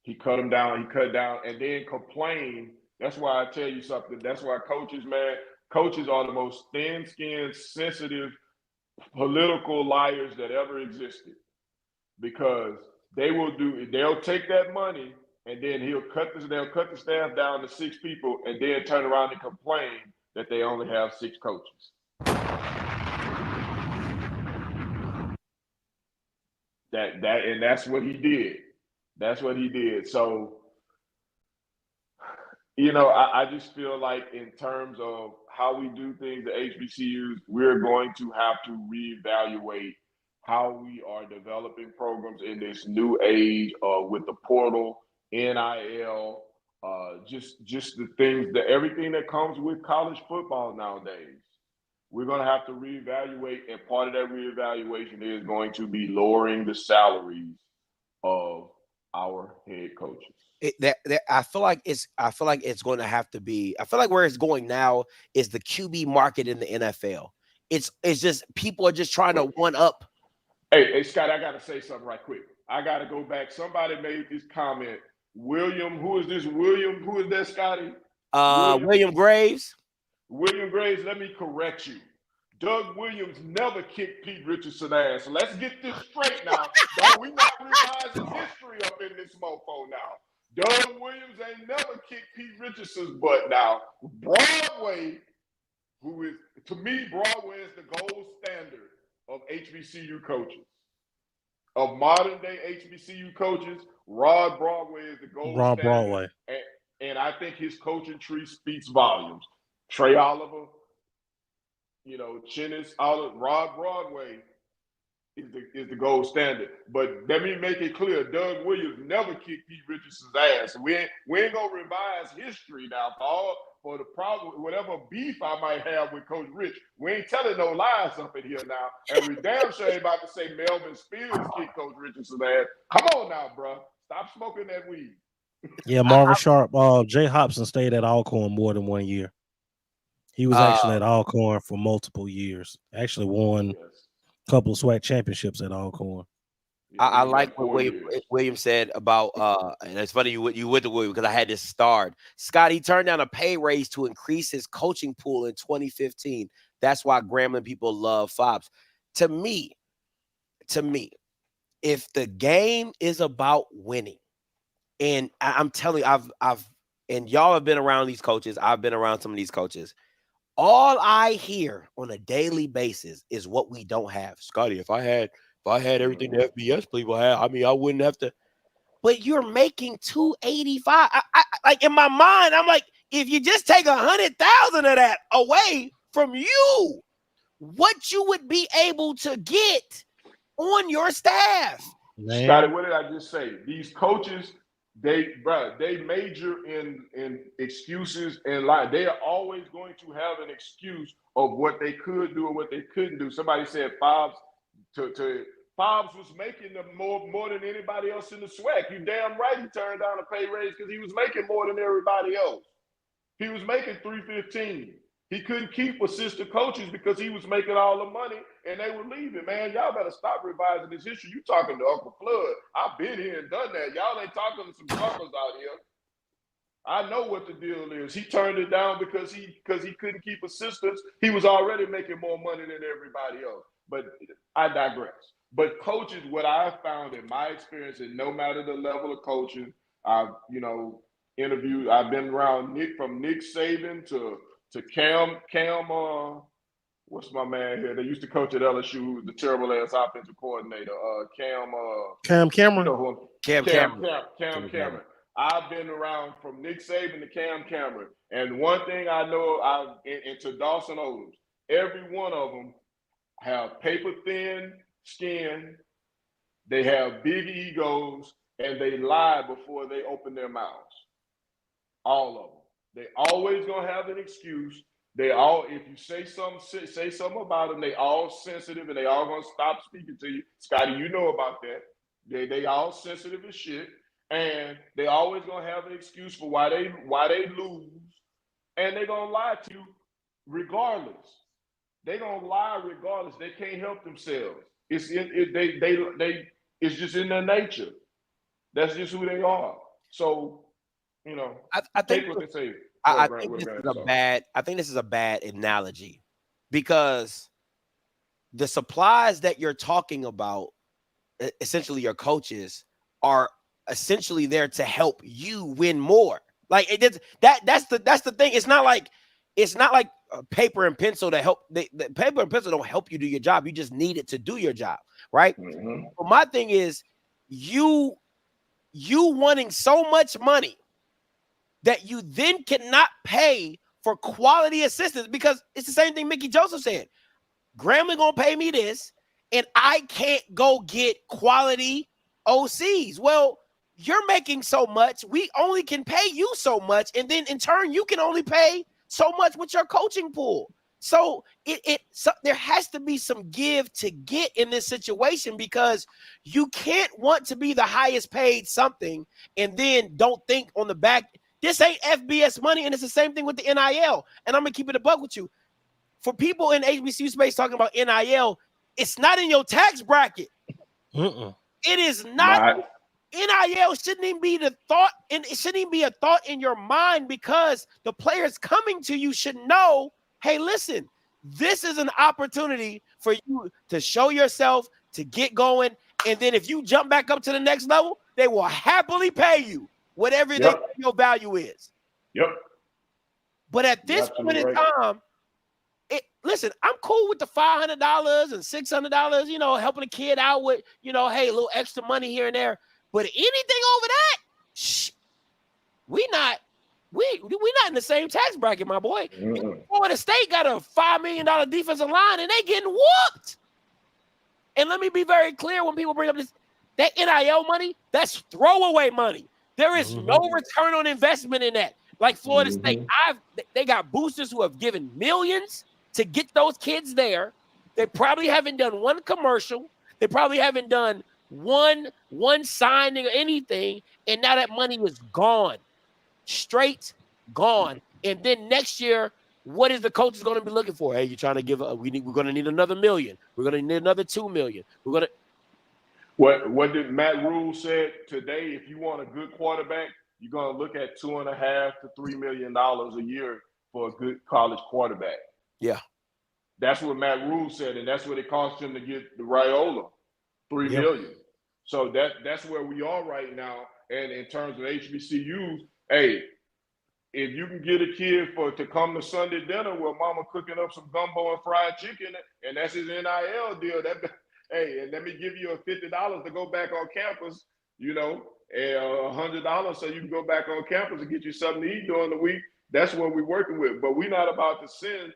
He cut them down. He cut down and then complained. That's why I tell you something. That's why coaches, man, coaches are the most thin-skinned, sensitive, political liars that ever existed. Because they'll take that money and then they'll cut the staff down to 6 people and then turn around and complain that they only have 6 coaches. And that's what he did. That's what he did. So, you know, I just feel like in terms of how we do things at HBCUs, we're going to have to reevaluate how we are developing programs in this new age with the portal, NIL, just the things, everything that comes with college football nowadays. We're going to have to reevaluate, and part of that reevaluation is going to be lowering the salaries of our head coaches. I feel like it's going to have to be. I feel like where it's going now is the QB market in the NFL. It's just people are just trying to one up. Hey, Scott, I got to say something right quick. I got to go back. Somebody made this comment. William, who is this? William, who is that, Scotty? William Graves. William Graves, let me correct you. Doug Williams never kicked Pete Richardson's ass. So let's get this straight now. We're not revising history up in this mofo now. Doug Williams ain't never kicked Pete Richardson's butt now. Broadway, to me, Broadway is the gold standard of HBCU coaches. Of modern day HBCU coaches, Rod Broadway is the gold standard. Broadway. And I think his coaching tree speaks volumes. Trey Oliver, you know, Chinnis, Rod Broadway is the gold standard. But let me make it clear, Doug Williams never kicked Pete Richardson's ass. We ain't gonna revise history now for the problem, whatever beef I might have with Coach Rich. We ain't telling no lies up in here now. And we damn sure ain't about to say Melvin Spears kicked Coach Richardson's ass. Come on now, bro. Stop smoking that weed. Yeah, Marvin Sharp, Jay Hobson stayed at Alcorn more than 1 year. He was actually at Alcorn for multiple years. Actually won a couple of SWAC championships at Alcorn. I like what William said about, and it's funny you went to William because I had this starred. Scott, he turned down a pay raise to increase his coaching pool in 2015. That's why Grambling people love Fobs. To me, if the game is about winning, and I'm telling you, and y'all have been around these coaches. I've been around some of these coaches. All I hear on a daily basis is what we don't have. Scotty, if I had everything the FBS people had, I mean, I wouldn't have to. But you're making $285. I like in my mind, I'm like, if you just take 100,000 of that away from you, what you would be able to get on your staff. Man. Scotty, what did I just say? These coaches, they major in excuses and lie. They are always going to have an excuse of what they could do or what they couldn't do. Somebody said Fobs Fobs was making more than anybody else in the SWAC. You damn right he turned down a pay raise because he was making more than everybody else. He was making $315. He couldn't keep assistant coaches because he was making all the money and they were leaving. Man, y'all better stop revising this history. You talking to Uncle Flood. I've been here and done that. Y'all ain't talking to some suckers out here. I know what the deal is. He turned it down because he couldn't keep assistants. He was already making more money than everybody else. But I digress. But coaches, what I found in my experience, and no matter the level of coaching, I've interviewed. I've been around Nick Saban to Cam. What's my man here? They used to coach at LSU, who was the terrible ass offensive coordinator. Cam Cameron. You know Cam Cameron. I've been around from Nick Saban to Cam Cameron, and one thing I know, and to Dawson Odom, every one of them have paper thin skin, they have big egos, and they lie before they open their mouths. All of them. They always gonna have an excuse. They all, if you say something about them, they all sensitive and they all gonna stop speaking to you. Scotty, you know about that. They all sensitive as shit, and they always gonna have an excuse for why they lose, and they gonna lie to you regardless. They gonna lie regardless. They can't help themselves. It's it's just in their nature. That's just who they are. So, you know, I think take what they say. I think this is a bad. I think this is a bad analogy, because the supplies that you're talking about, essentially your coaches, are essentially there to help you win more. Like that's the thing. It's not like paper and pencil to help. The paper and pencil don't help you do your job. You just need it to do your job, right? Mm-hmm. But my thing is, you wanting so much money that you then cannot pay for quality assistance, because it's the same thing Mickey Joseph said. Grambling gonna pay me this, and I can't go get quality OCs. Well, you're making so much, we only can pay you so much, and then in turn, you can only pay so much with your coaching pool. So there has to be some give to get in this situation, because you can't want to be the highest paid something and then don't think on the back. This ain't FBS money, and it's the same thing with the NIL. And I'm going to keep it a buck with you. For people in HBCU space talking about NIL, it's not in your tax bracket. It is not. NIL shouldn't even be the thought, and it shouldn't even be a thought in your mind, because the players coming to you should know, hey, listen, this is an opportunity for you to show yourself, to get going, and then if you jump back up to the next level, they will happily pay you whatever your value is. Yep. But at this point in time, listen, I'm cool with the $500 and $600, you know, helping a kid out with, you know, hey, a little extra money here and there. But anything over that, we not in the same tax bracket, my boy. Florida State got a $5 million defensive line, and they getting whooped. And let me be very clear when people bring up this, that NIL money, that's throwaway money. There is no return on investment in that. Like Florida State, they got boosters who have given millions to get those kids there. They probably haven't done one commercial. They probably haven't done one signing or anything, and now that money is gone, straight gone. And then next year, what is the coach going to be looking for? Hey, you're trying to give we're going to need another $1 million. We're going to need another $2 million. We're going to. What did Matt Rule said today? If you want a good quarterback, you're going to look at $2.5 to $3 million a year for a good college quarterback. Yeah, that's what Matt Rule said, and that's what it cost him to get the Raiola, $3 million. So that's where we are right now. And in terms of HBCUs, hey, if you can get a kid to come to Sunday dinner where mama cooking up some gumbo and fried chicken, and that's his NIL deal, hey, and let me give you a $50 to go back on campus, you know, and $100 so you can go back on campus and get you something to eat during the week. That's what we're working with. But we're not about to spend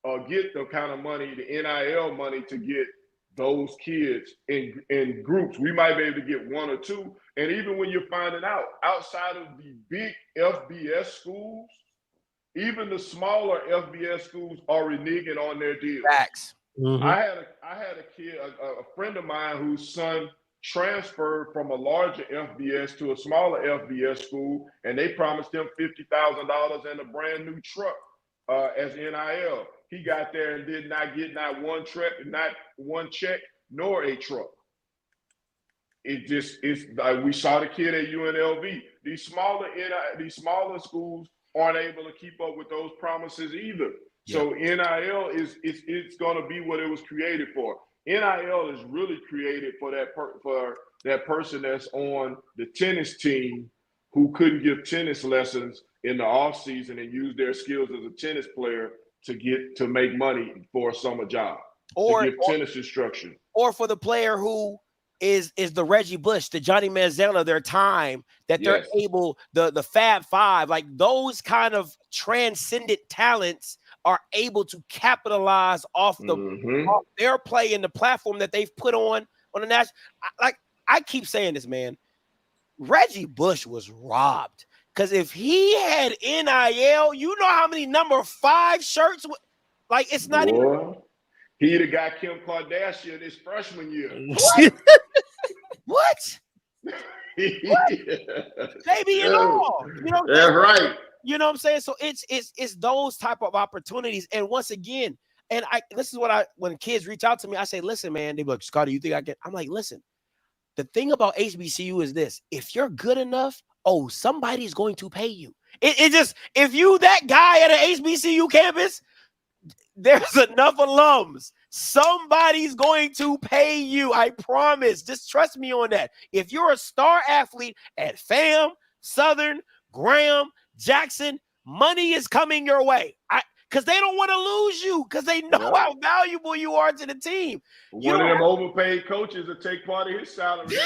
or get the kind of money, the NIL money, to get those kids in groups. We might be able to get one or two. And even when you're finding out, outside of the big FBS schools, even the smaller FBS schools are reneging on their deals. Facts. I had a kid, a friend of mine whose son transferred from a larger FBS to a smaller FBS school, and they promised him $50,000 and a brand new truck as NIL. He got there and did not get not one check, nor a truck. It's like we saw the kid at UNLV. These smaller schools aren't able to keep up with those promises either. Yeah. So NIL it's going to be what it was created for. NIL is really created for that person that's on the tennis team who couldn't give tennis lessons in the off season and use their skills as a tennis player to make money for a summer job, or to give tennis instruction, or for the player who is the Reggie Bush, the Johnny Manziel of their time, that they're able, the Fab Five, like those kind of transcendent talents are able to capitalize off off their play and the platform that they've put on the national. I keep saying this, man. Reggie Bush was robbed because if he had NIL, you know how many number 5 shirts? Like it's not even. He the guy Kim Kardashian his freshman year. What? Baby and all. You know that's right. You know what I'm saying? So it's those type of opportunities. And once again, and this is what when kids reach out to me, I say, listen, man, they be like, Scotty, you think I can? I'm like, listen, the thing about HBCU is this: if you're good enough, somebody's going to pay you. It just, if you that guy at an HBCU campus, there's enough alums. Somebody's going to pay you. I promise. Just trust me on that. If you're a star athlete at FAM, Southern, Graham, Jackson, money is coming your way. Because they don't want to lose you because they know how valuable you are to the team. One of them overpaid coaches will take part of his salary.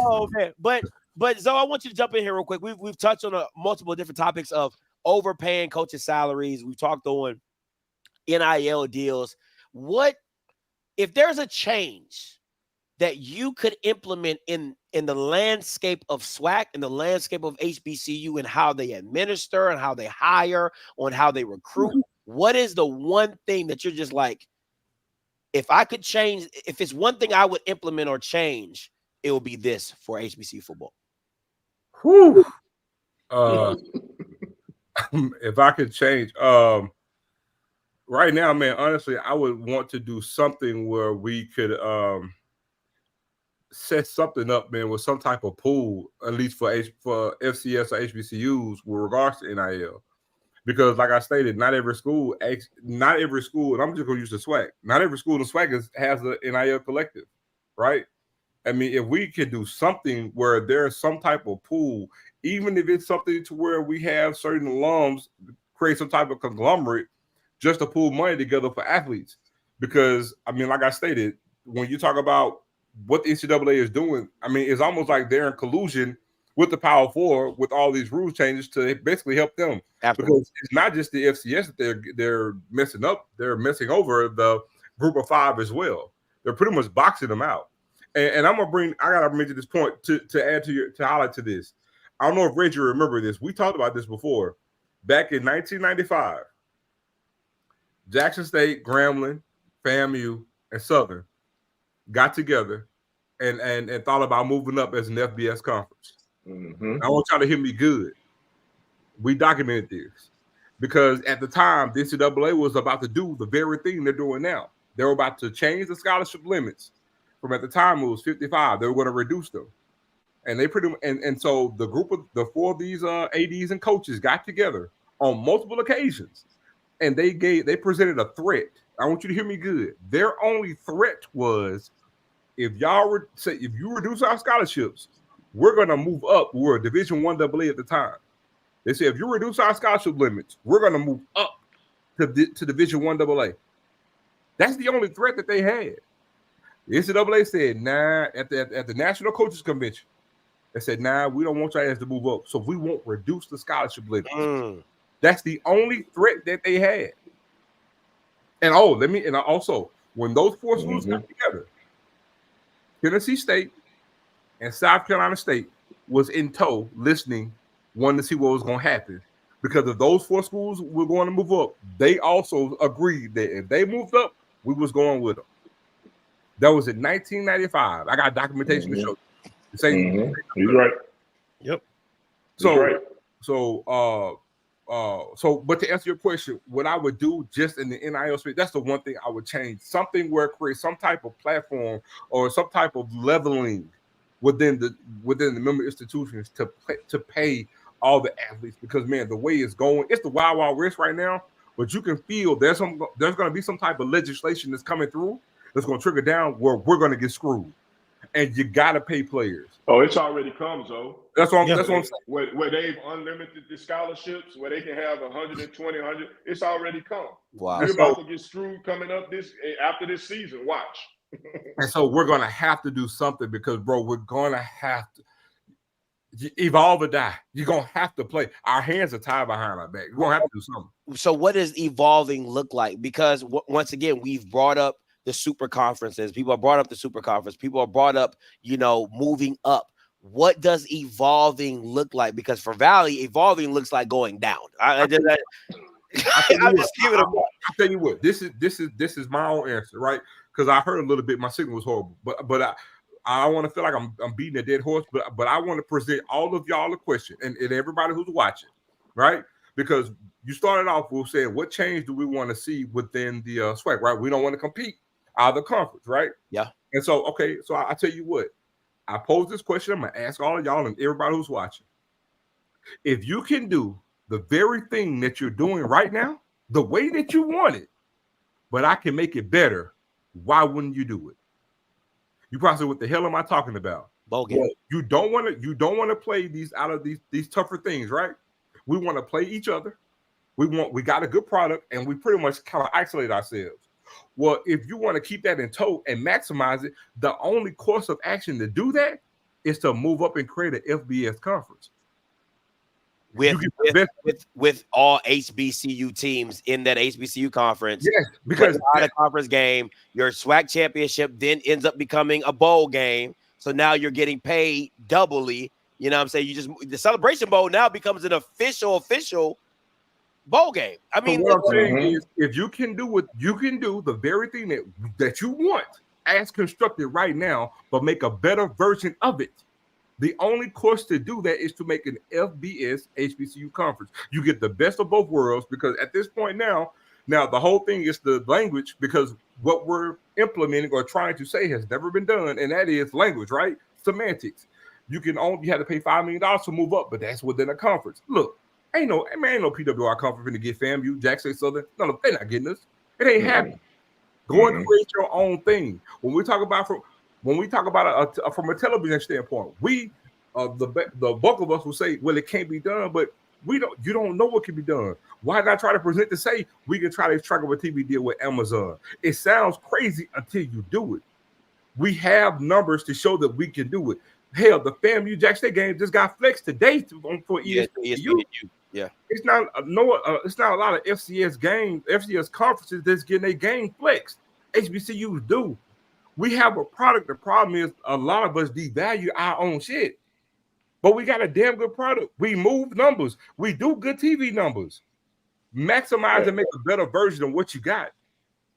Oh man, but Zoe, I want you to jump in here real quick. We've touched on multiple different topics of overpaying coaches' salaries. We've talked on NIL deals. What if there's a change that you could implement in the landscape of SWAC, in the landscape of HBCU, and how they administer and how they hire, on how they recruit? What is the one thing that you're just like, if I could change, if it's one thing I would implement or change, it will be this for HBCU football? Whew. If I could change, right now, man, honestly, I would want to do something where we could set something up, man, with some type of pool, at least for FCS or HBCUs with regards to NIL. Because, like I stated, not every school, and I'm just going to use the SWAC. Not every school in the SWAC has an NIL collective, right? I mean, if we could do something where there's some type of pool, even if it's something to where we have certain alums create some type of conglomerate just to pool money together for athletes. Because, I mean, like I stated, when you talk about what the NCAA is doing, I mean, it's almost like they're in collusion with the Power Four with all these rule changes to basically help them. Absolutely. Because it's not just the FCS that they're messing up; they're messing over the Group of 5 as well. They're pretty much boxing them out. And I gotta mention this point to add to highlight to this. I don't know if Reggie remember this. We talked about this before. Back in 1995, Jackson State, Grambling, FAMU, and Southern got together and thought about moving up as an FBS conference. I want y'all to hear me good. We documented this because at the time, the NCAA was about to do the very thing they're doing now. They were about to change the scholarship limits from, at the time, it was 55. They were going to reduce them. And they and so the group of the 4 of these ADs and coaches got together on multiple occasions, and they presented a threat. I want you to hear me good. Their only threat was, if you reduce our scholarships, we're going to move up. We were a Division I AA at the time. They said, if you reduce our scholarship limits, we're going to move up to Division I AA. That's the only threat that they had. The NCAA said, nah, at the National Coaches Convention, they said, nah, we don't want your ass to move up, so we won't reduce the scholarship limits. That's the only threat that they had. And also, when those 4 schools got together, Tennessee State and South Carolina State was in tow, listening, wanting to see what was going to happen. Because if those 4 schools were going to move up, they also agreed that if they moved up, we was going with them. That was in 1995. I got documentation to show you. He's right. Yep. But to answer your question, what I would do just in the NIL space, that's the one thing I would change. Something where it creates some type of platform or some type of leveling within the member institutions to pay all the athletes. Because, man, the way it's going, it's the wild, wild west right now. But you can feel there's going to be some type of legislation that's coming through that's going to trigger down where we're going to get screwed. And you got to pay players. Oh, it's already come, though. That's what I'm saying. Where they've unlimited the scholarships, where they can have 120, 100, it's already come. Wow. We're about to get screwed coming up after this season. Watch. And so we're going to have to do something because, bro, we're going to have to. evolve or die. You're gonna have to play. Our hands are tied behind our back. We're gonna have to do something. So what does evolving look like? Because once again, we've brought up the super conferences. People have brought up the super conference. People have brought up, moving up. What does evolving look like? Because for Valley, evolving looks like going down. I'll tell you what. This is my own answer, right? Because I heard a little bit. My signal was horrible, but I want to feel like I'm beating a dead horse. But I want to present all of y'all a question and everybody who's watching, right? Because you started off with saying, what change do we want to see within the SWAC, right? We don't want to compete out of the conference, right? Yeah. And so, okay, so I tell you what. I pose this question. I'm going to ask all of y'all and everybody who's watching. If you can do the very thing that you're doing right now, the way that you want it, but I can make it better, why wouldn't you do it? You probably say, what the hell am I talking about? Well, you don't want to play these out of these tougher things, right? We want to play each other. We got a good product, and we pretty much kind of isolate ourselves. Well, if you want to keep that in tow and maximize it, the only course of action to do that is to move up and create an FBS conference. With all HBCU teams in that HBCU conference. Yes, because out of conference game, your SWAC championship then ends up becoming a bowl game. So now you're getting paid doubly. You know what I'm saying? The Celebration Bowl now becomes an official bowl game. I mean, what I'm saying is, if you can do what you can do, the very thing that you want as constructed right now, but make a better version of it. The only course to do that is to make an FBS HBCU conference. You get the best of both worlds, because at this point now the whole thing is the language, because what we're implementing or trying to say has never been done, and that is language, right? Semantics. You have to pay $5 million to move up, but that's within a conference. Look, ain't no PWI conference to get FAMU, Jackson Southern. No, they're not getting us. It ain't happening. Go and create your own thing. When we talk about from a television standpoint, the bulk of us will say, well, it can't be done, but you don't know what can be done. Why not try to present to say we can try to strike up a TV deal with Amazon? It sounds crazy until you do it. We have numbers to show that we can do it. Hell, the FAMU Jack State game just got flexed today for ESPNU. Yeah, it's not a lot of FCS conferences that's getting a game flexed. HBCUs do. We have a product. The problem is a lot of us devalue our own shit, but we got a damn good product. We move numbers. We do good TV numbers. Maximize and make a better version of what you got.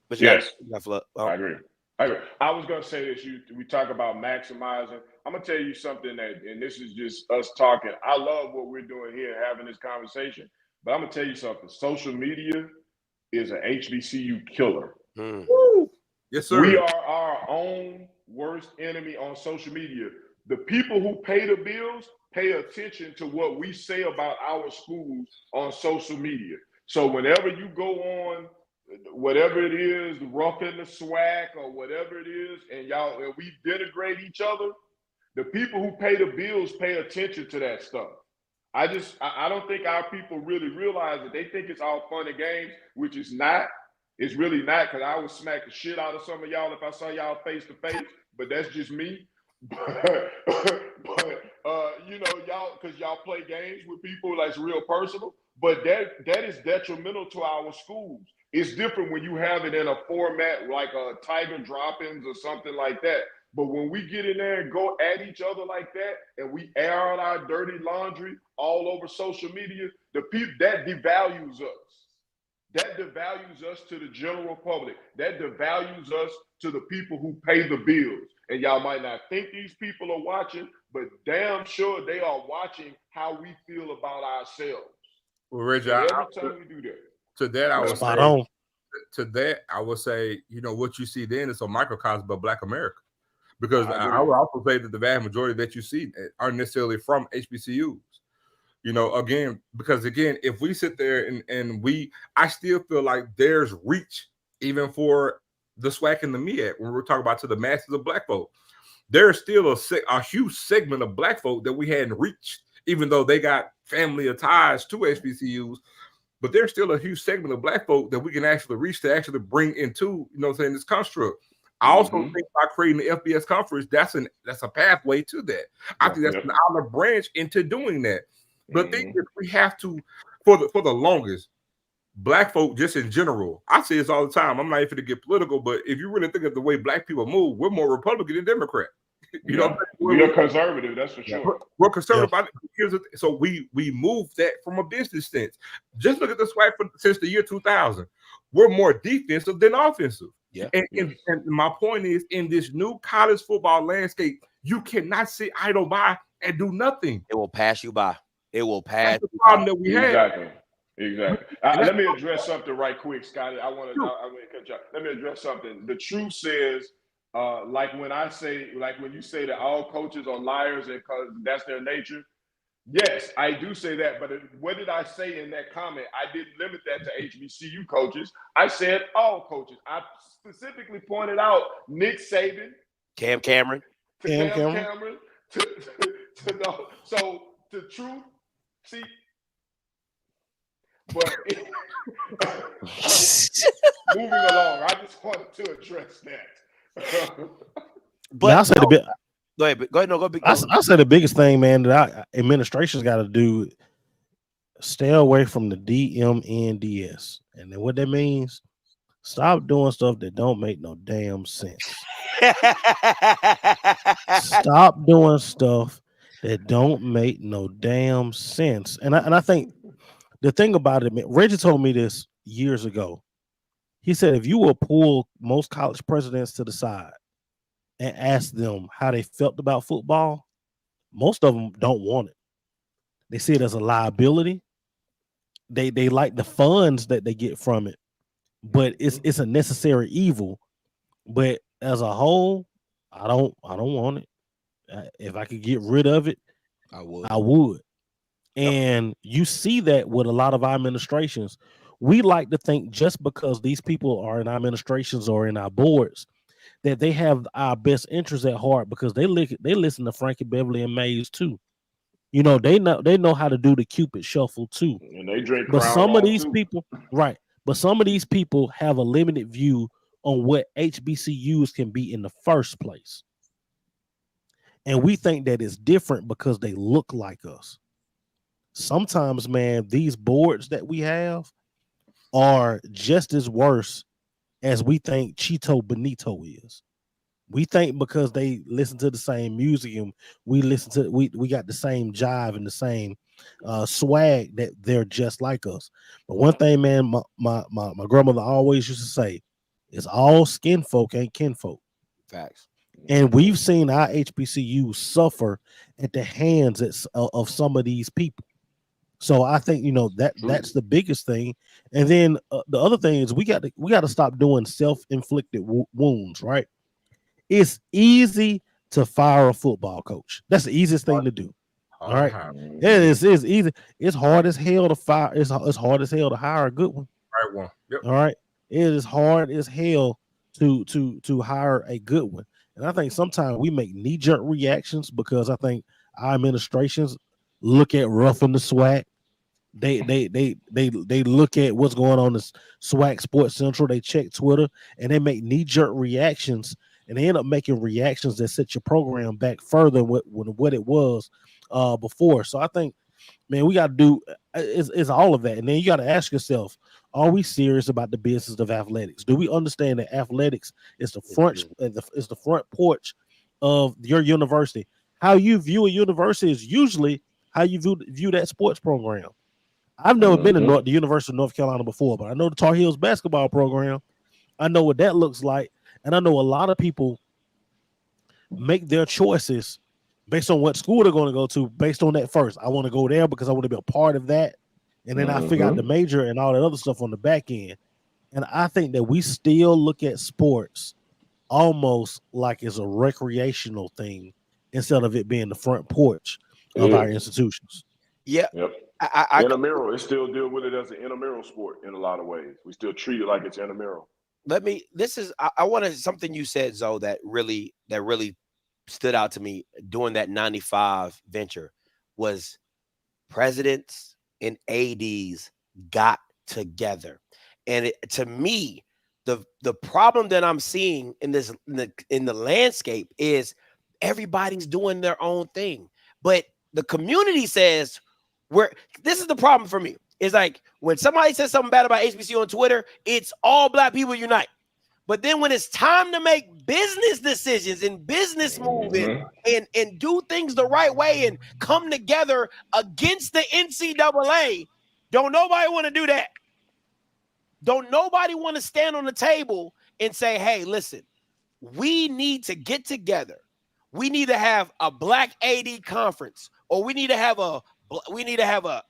But yes, I agree. I was going to say this. We talk about maximizing. I'm going to tell you something and this is just us talking. I love what we're doing here, having this conversation. But I'm going to tell you something. Social media is an HBCU killer. Woo. Yes, sir. We are our own worst enemy on social media. The people who pay the bills pay attention to what we say about our schools on social media. So whenever you go on, whatever it is, roughing the SWAC or whatever it is, and we denigrate each other, the people who pay the bills pay attention to that stuff. I don't think our people really realize that. They think it's all fun and games, which is not. It's really not, because I would smack the shit out of some of y'all if I saw y'all face to face, but that's just me. But y'all, because y'all play games with people that's real personal, but that is detrimental to our schools. It's different when you have it in a format like a Tiger Drop-ins or something like that. But when we get in there and go at each other like that, and we air out our dirty laundry all over social media, that devalues us. That devalues us to the general public. That devalues us to the people who pay the bills. And y'all might not think these people are watching, but damn sure they are watching how we feel about ourselves. Well, Reggie, every time we do that. To that, I would say, what you see then is a microcosm of Black America. Because I would also say that the vast majority that you see aren't necessarily from HBCUs. Because if we sit there and I still feel like there's reach even for the SWAC and the MEAC when we're talking about to the masses of Black folk. There's still a huge segment of Black folk that we hadn't reached, even though they got family ties to HBCUs. But there's still a huge segment of Black folk that we can actually reach to actually bring into, this construct. I also think by creating the FBS conference, that's a pathway to that. I think that's an olive branch into doing that. But think that we have to, for the longest, black folk just in general. I say this all the time. I'm not even to get political, but if you really think of the way black people move, we're more Republican than Democrat. You know, we're conservative. That's for sure. We're conservative. So we move that from a business sense. Just look at the SWAC since the year 2000. We're more defensive than offensive. Yeah. And my point is, in this new college football landscape, you cannot sit idle by and do nothing. It will pass you by. It will pass. That's the problem that we have. Exactly. Let me address something right quick, Scotty. I want to cut you off. Let me address something. The truth says, like when you say that all coaches are liars and because that's their nature. Yes, I do say that. But what did I say in that comment? I didn't limit that to HBCU coaches. I said all coaches. I specifically pointed out Nick Saban, Cam Cameron. So the truth, see. But moving along, I just wanted to address that. But I said go ahead. No, go ahead. I said the biggest thing, man, that administration's got to do, stay away from the DMNDS, and then what that means, stop doing stuff that don't make no damn sense. Stop doing stuff that don't make no damn sense, and I think. The thing about it, man, Reggie told me this years ago. He said, if you will pull most college presidents to the side and ask them how they felt about football, most of them don't want it. They see it as a liability. They like the funds that they get from it, but it's a necessary evil. But as a whole, I don't want it. If I could get rid of it, I would. And you see that with a lot of our administrations. We like to think just because these people are in our administrations or in our boards that they have our best interests at heart, because they listen to Frankie Beverly and Mays too. You know, they know how to do the Cupid shuffle too. And they drink. But some of these people, right? But some of these people have a limited view on what HBCUs can be in the first place. And we think that it's different because they look like us. Sometimes, man, these boards that we have are just as worse as we think Chito Benito is. We think because they listen to the same music and we got the same jive and the same swag that they're just like us. But one thing, man, my grandmother always used to say, it's all skin folk ain't kinfolk. Facts. And we've seen our HBCUs suffer at the hands of some of these people. So I think, you know, that's the biggest thing. And then the other thing is we got to stop doing self-inflicted wounds, right? It's easy to fire a football coach. That's the easiest thing to do. All right. It is easy. It's hard as hell to fire. It's hard as hell to hire a good one. Right one. Yep. All right. It is hard as hell to hire a good one. And I think sometimes we make knee-jerk reactions because I think our administrations look at roughing the SWAC. They look at what's going on in SWAC Sports Central. They check Twitter and they make knee-jerk reactions, and they end up making reactions that set your program back further than what it was before. So I think, man, we got to do it's all of that. And then you got to ask yourself, are we serious about the business of athletics? Do we understand that athletics is the front porch of your university? How you view a university is usually how you view that sports program. I've never been to the University of North Carolina before, but I know the Tar Heels basketball program. I know what that looks like. And I know a lot of people make their choices based on what school they're going to go to, based on that first. I want to go there because I want to be a part of that. And then I figure out the major and all that other stuff on the back end. And I think that we still look at sports almost like it's a recreational thing instead of it being the front porch of our institutions. Yeah. Yep. Intramural, they still deal with it as an intramural sport in a lot of ways. We still treat it like it's intramural. I wanted something you said, Zoe, that really stood out to me during that 95 venture was presidents and ADs got together. And to me, The problem that I'm seeing in this in the landscape is everybody's doing their own thing, but the community says this is the problem for me. It's like when somebody says something bad about HBCU on Twitter, it's all black people unite. But then when it's time to make business decisions and business moving and do things the right way and come together against the NCAA, don't nobody want to do that. Don't nobody want to stand on the table and say, hey, listen, we need to get together. We need to have a black AD conference, or we need to have a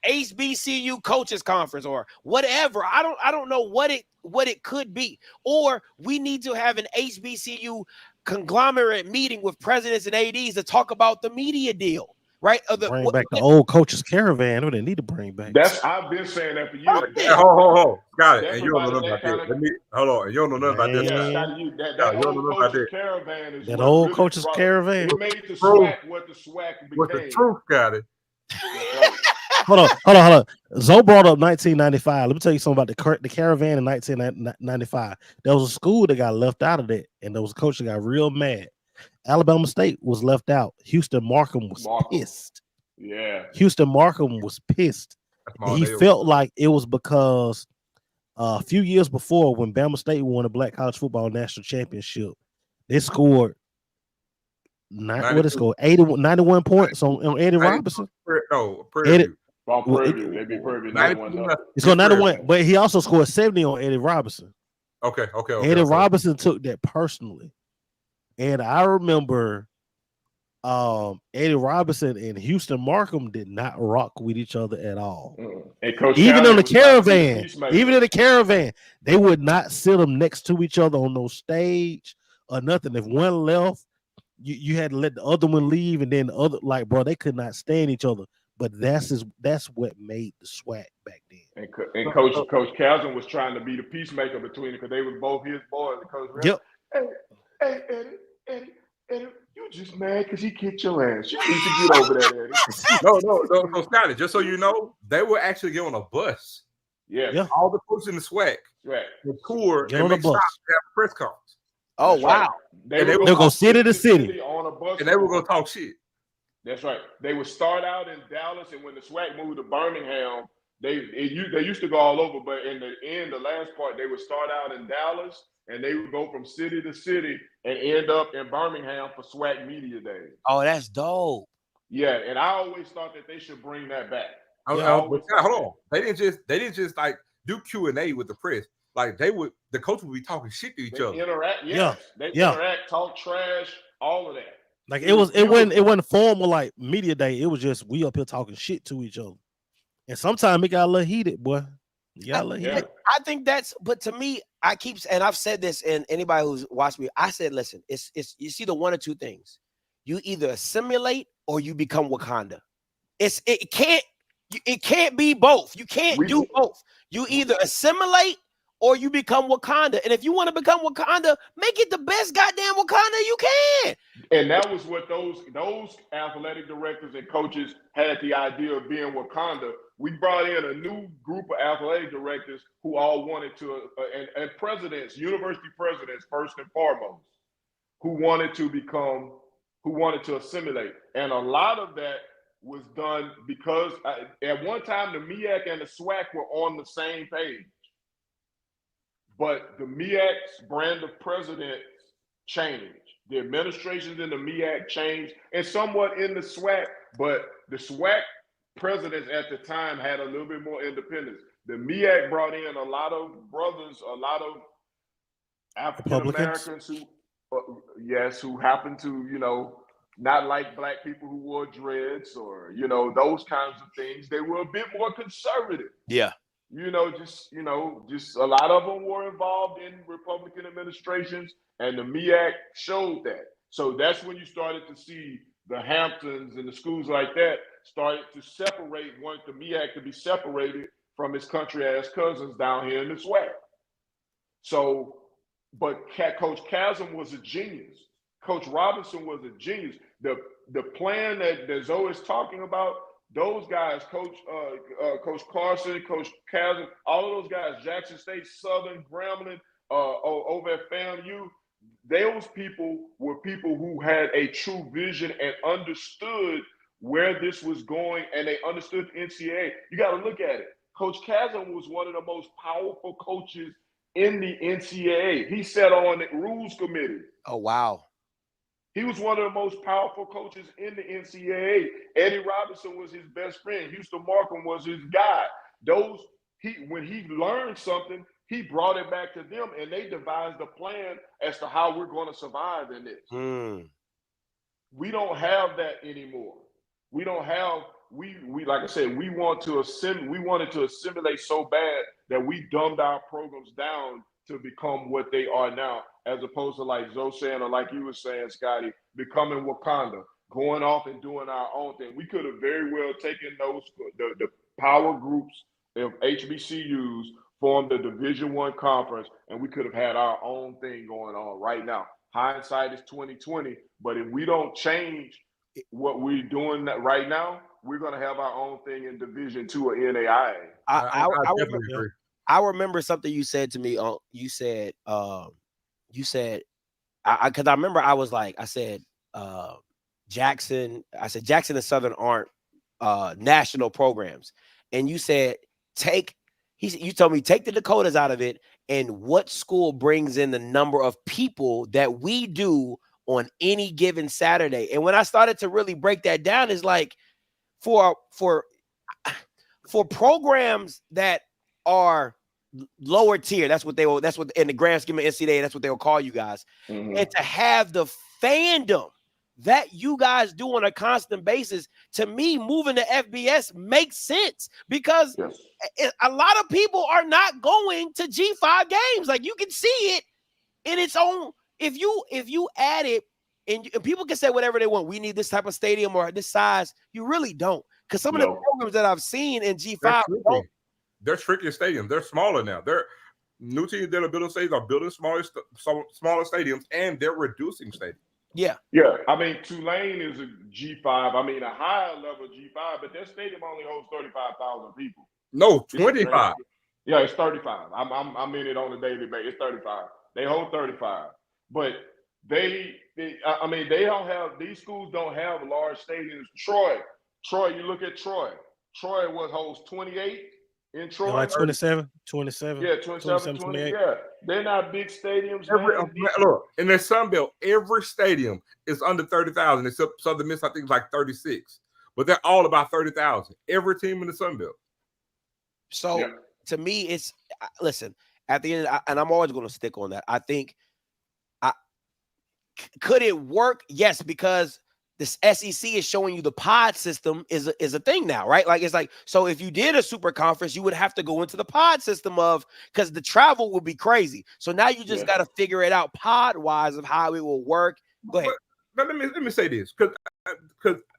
HBCU coaches conference or whatever. I don't know what it could be. Or we need to have an HBCU conglomerate meeting with presidents and ADs to talk about the media deal, right? Bring back the old coaches caravan. What they need to bring back. I've been saying that for years. Hold. Got it. And you don't know nothing about that. Hold on. You don't know nothing about this. That old coaches caravan is that old coaches caravan. It made the SWAC what the SWAC became. What the truth got it. Hold on. Zoe brought up 1995. Let me tell you something about the caravan in 1995. There was a school that got left out of that, and there was a coach that got real mad. Alabama State was left out. Houston Markham was pissed. Yeah. Houston Markham was pissed. He felt like it was because a few years before, when Bama State won a black college football national championship, they scored 91 points on Eddie Robinson. Prairie. They beat Prairie 91. He scored 91, but he also scored 70 on Eddie Robinson. Okay. Eddie Robinson took that personally. And I remember Eddie Robinson and Houston Markham did not rock with each other at all. Even in the caravan, they would not sit them next to each other on no stage or nothing. If one left, you had to let the other one leave, and then the other, like, bro, they could not stand each other. But that's what made the SWAC back then. And Coach Calvin was trying to be the peacemaker between it because they were both his boys. Yep. Hey, Eddie, you just mad because he kicked your ass. You need to get over that, Eddie. No, Scotty. Just so you know, they were actually get on a bus. Yeah. All the coaches in the SWAC. Right. The tour get on a bus. Have a press conference. Oh, wow. Right. They'll go city to city on a bus, and they were gonna talk shit. That's right. They would start out in Dallas, and when the SWAC moved to Birmingham, they used to go all over. But in the end, the last part, they would start out in Dallas, and they would go from city to city and end up in Birmingham for SWAC Media Days. Oh, that's dope. Yeah, and I always thought that they should bring that back. But hold on. They didn't just like do Q&A with the press. Like the coach would be talking shit to each other. Interact, yes. They interact, talk trash, all of that. Like it wasn't formal like media day. It was just we up here talking shit to each other. And sometimes it got a little heated, boy. I think but to me, and I've said this, and anybody who's watched me, I said, listen, it's you see the one or two things. You either assimilate or you become Wakanda. It can't be both. You can't do both. You either assimilate or you become Wakanda. And if you want to become Wakanda, make it the best goddamn Wakanda you can. And that was what those athletic directors and coaches had the idea of being Wakanda. We brought in a new group of athletic directors who all wanted to, and presidents, university presidents first and foremost, who wanted to assimilate. And a lot of that was done because at one time the MEAC and the SWAC were on the same page. But the MEAC's brand of president changed. The administrations in the MEAC changed, and somewhat in the SWAC, but the SWAC presidents at the time had a little bit more independence. The MEAC brought in a lot of brothers, a lot of African Americans who happened to, not like black people who wore dreads or, those kinds of things. They were a bit more conservative. Yeah. Just a lot of them were involved in Republican administrations, and the MEAC showed that. So that's when you started to see the Hamptons and the schools like that started to want the MEAC to be separated from its country-ass cousins down here in the SWAC. So, but Coach Chasm was a genius. Coach Robinson was a genius. The plan that Zoe is talking about, those guys, Coach Carson, Coach Chasm, all of those guys, Jackson State, Southern, Grambling, over at FAMU, those people were people who had a true vision and understood where this was going, and they understood the NCAA. You got to look at it. Coach Chasm was one of the most powerful coaches in the NCAA. He sat on the rules committee. Oh, wow. He was one of the most powerful coaches in the NCAA. Eddie Robinson was his best friend. Houston Markham was his guy. When he learned something, he brought it back to them, and they devised a plan as to how we're going to survive in this. We don't have that anymore. We don't have we like I said, we wanted to assimilate so bad that we dumbed our programs down to become what they are now, as opposed to like Zoe saying, or like you were saying, Scotty, becoming Wakanda, going off and doing our own thing. We could have very well taken the power groups of HBCUs, formed a Division I conference, and we could have had our own thing going on right now. Hindsight is 2020, but if we don't change what we're doing right now, we're going to have our own thing in Division II or NAIA. I remember something you said to me. You said, because I remember I said Jackson and Southern aren't national programs, and you said you told me take the Dakotas out of it, and what school brings in the number of people that we do on any given Saturday. And when I started to really break that down, is like for programs that are lower tier, that's what in the grand scheme of NCAA, that's what they will call you guys. And to have the fandom that you guys do on a constant basis, to me, moving to FBS makes sense, because a lot of people are not going to G5 games. Like, you can see it in its own. If you add it, and people can say whatever they want, we need this type of stadium or this size. You really don't, because some of the programs that I've seen in G5, they're shrinking stadiums. They're smaller now. They're new teams that are building stadiums are building smaller stadiums, and they're reducing stadiums. Yeah. I mean, Tulane is a G5. I mean, a higher level G5, but their stadium only holds 35,000 people. No, 25. Yeah, it's 35. I'm in it on a daily basis. It's 35. They hold 35, but they don't have, these schools don't have large stadiums. Troy, you look at Troy. Troy holds 28 in Troy. Like 27. Yeah, 27, 28. Yeah, they're not big stadiums. Look, in the Sun Belt, every stadium is under 30,000, except Southern Miss, I think, is like 36. But they're all about 30,000. Every team in the Sun Belt. So to me, it's listen. At the end, and I'm always going to stick on that. I think, could it work? Yes, because this SEC is showing you the pod system is a thing now, right? Like, it's like, so if you did a super conference, you would have to go into the pod system because the travel would be crazy. So now you just got to figure it out pod wise of how it will work. Go ahead. But let me say this, because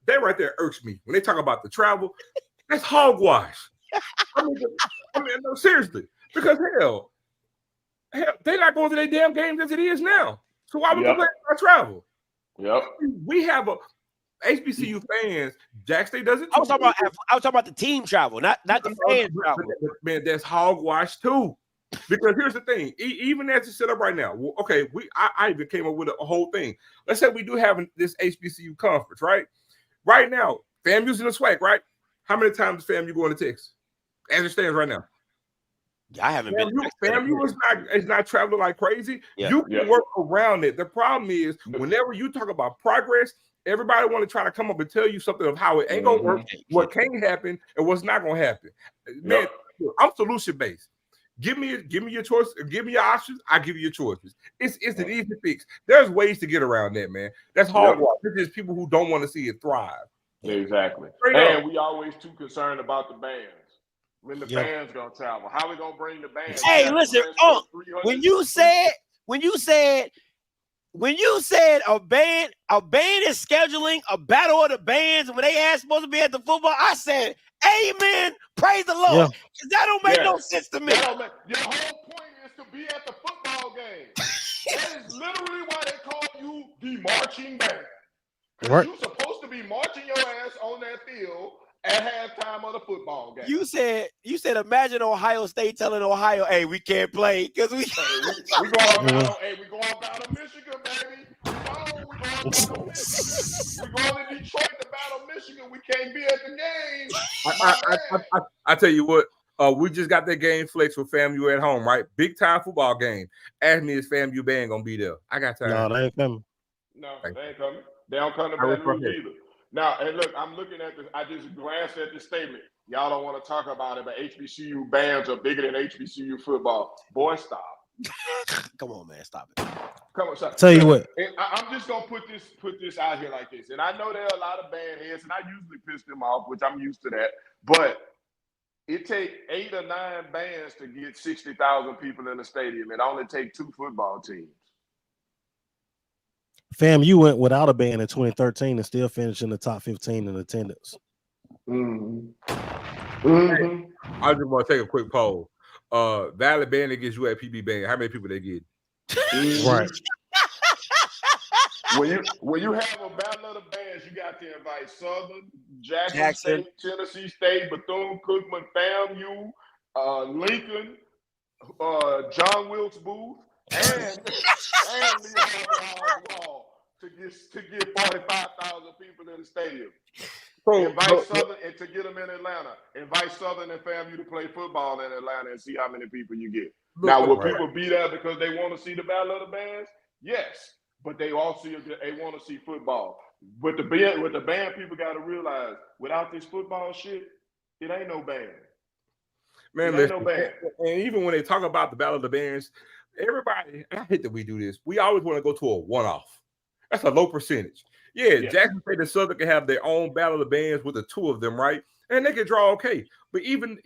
that right there irks me when they talk about the travel. That's hogwash. I mean, no, seriously, because hell, they're not going to their damn games as it is now. So why would they play our travel? We have HBCU fans. Jack State doesn't. I was talking about the team travel, not the fan travel. Man, that's hogwash too. Because here's the thing: even as it's set up right now, okay, I even came up with a whole thing. Let's say we do have this HBCU conference, right? Right now, FAMU's in the SWAC, right? How many times is FAMU going to Texas? As it stands right now. I haven't been. FAMU is not traveling like crazy. You can work around it. The problem is, whenever you talk about progress, everybody want to try to come up and tell you something of how it ain't gonna work, what can happen, and what's not gonna happen. Man, I'm solution based. Give me your choice. Give me your options. I give you your choices. It's an easy fix. There's ways to get around that, man. That's hard work. It's just people who don't want to see it thrive. Exactly. And we always too concerned about the bands. When the band's gonna travel, how we gonna bring the band? Hey, listen, when you said a band is scheduling a battle of the bands when they asked supposed to be at the football, I said, amen, praise the Lord. Because that don't make no sense to me. Your whole point is to be at the football game. That is literally why they call you the marching band. Because you're supposed to be marching your ass on that field at halftime of the football game. You said imagine Ohio State telling Ohio, hey, we can't play because we we going battle Michigan, baby. We going to Detroit to battle Michigan. We can't be at the game. I tell you what, we just got that game flex with FAMU at home, right? Big time football game. Ask me if FAMU band gonna be there. I got time. No, they ain't coming. No, they ain't coming. They don't come to Baton Rouge either. Now, and look, I'm looking at this. I just glanced at this statement. Y'all don't want to talk about it, but HBCU bands are bigger than HBCU football. Boy, stop. Come on, man, stop it. Come on, stop. Tell you what. I'm just gonna put this out here like this. And I know there are a lot of band heads, and I usually piss them off, which I'm used to that. But it takes 8 or 9 bands to get 60,000 people in the stadium. It only takes 2 football teams. FAMU went without a band in 2013 and still finished in the top 15 in attendance. I just want to take a quick poll. Valley band against UAPB band. How many people they get? Right. When you have a battle of the bands, you got to invite Southern, Jackson State, Tennessee State, Bethune-Cookman, FAMU, Lincoln, John Wilkes Booth, and to get 45,000 people in the stadium. Invite Southern and to get them in Atlanta. Invite Southern and FAMU to play football in Atlanta and see how many people you get. Now, will people be there because they want to see the battle of the bands? Yes. But they also want to see football. But the band people got to realize, without this football shit, it ain't no band. Man, listen, no band. And even when they talk about the battle of the bands, everybody, and I hate that we do this, we always want to go to a one-off. That's a low percentage. Yeah, Jackson State and Southern can have their own battle of the bands with the 2 of them, right? And they can draw okay. But even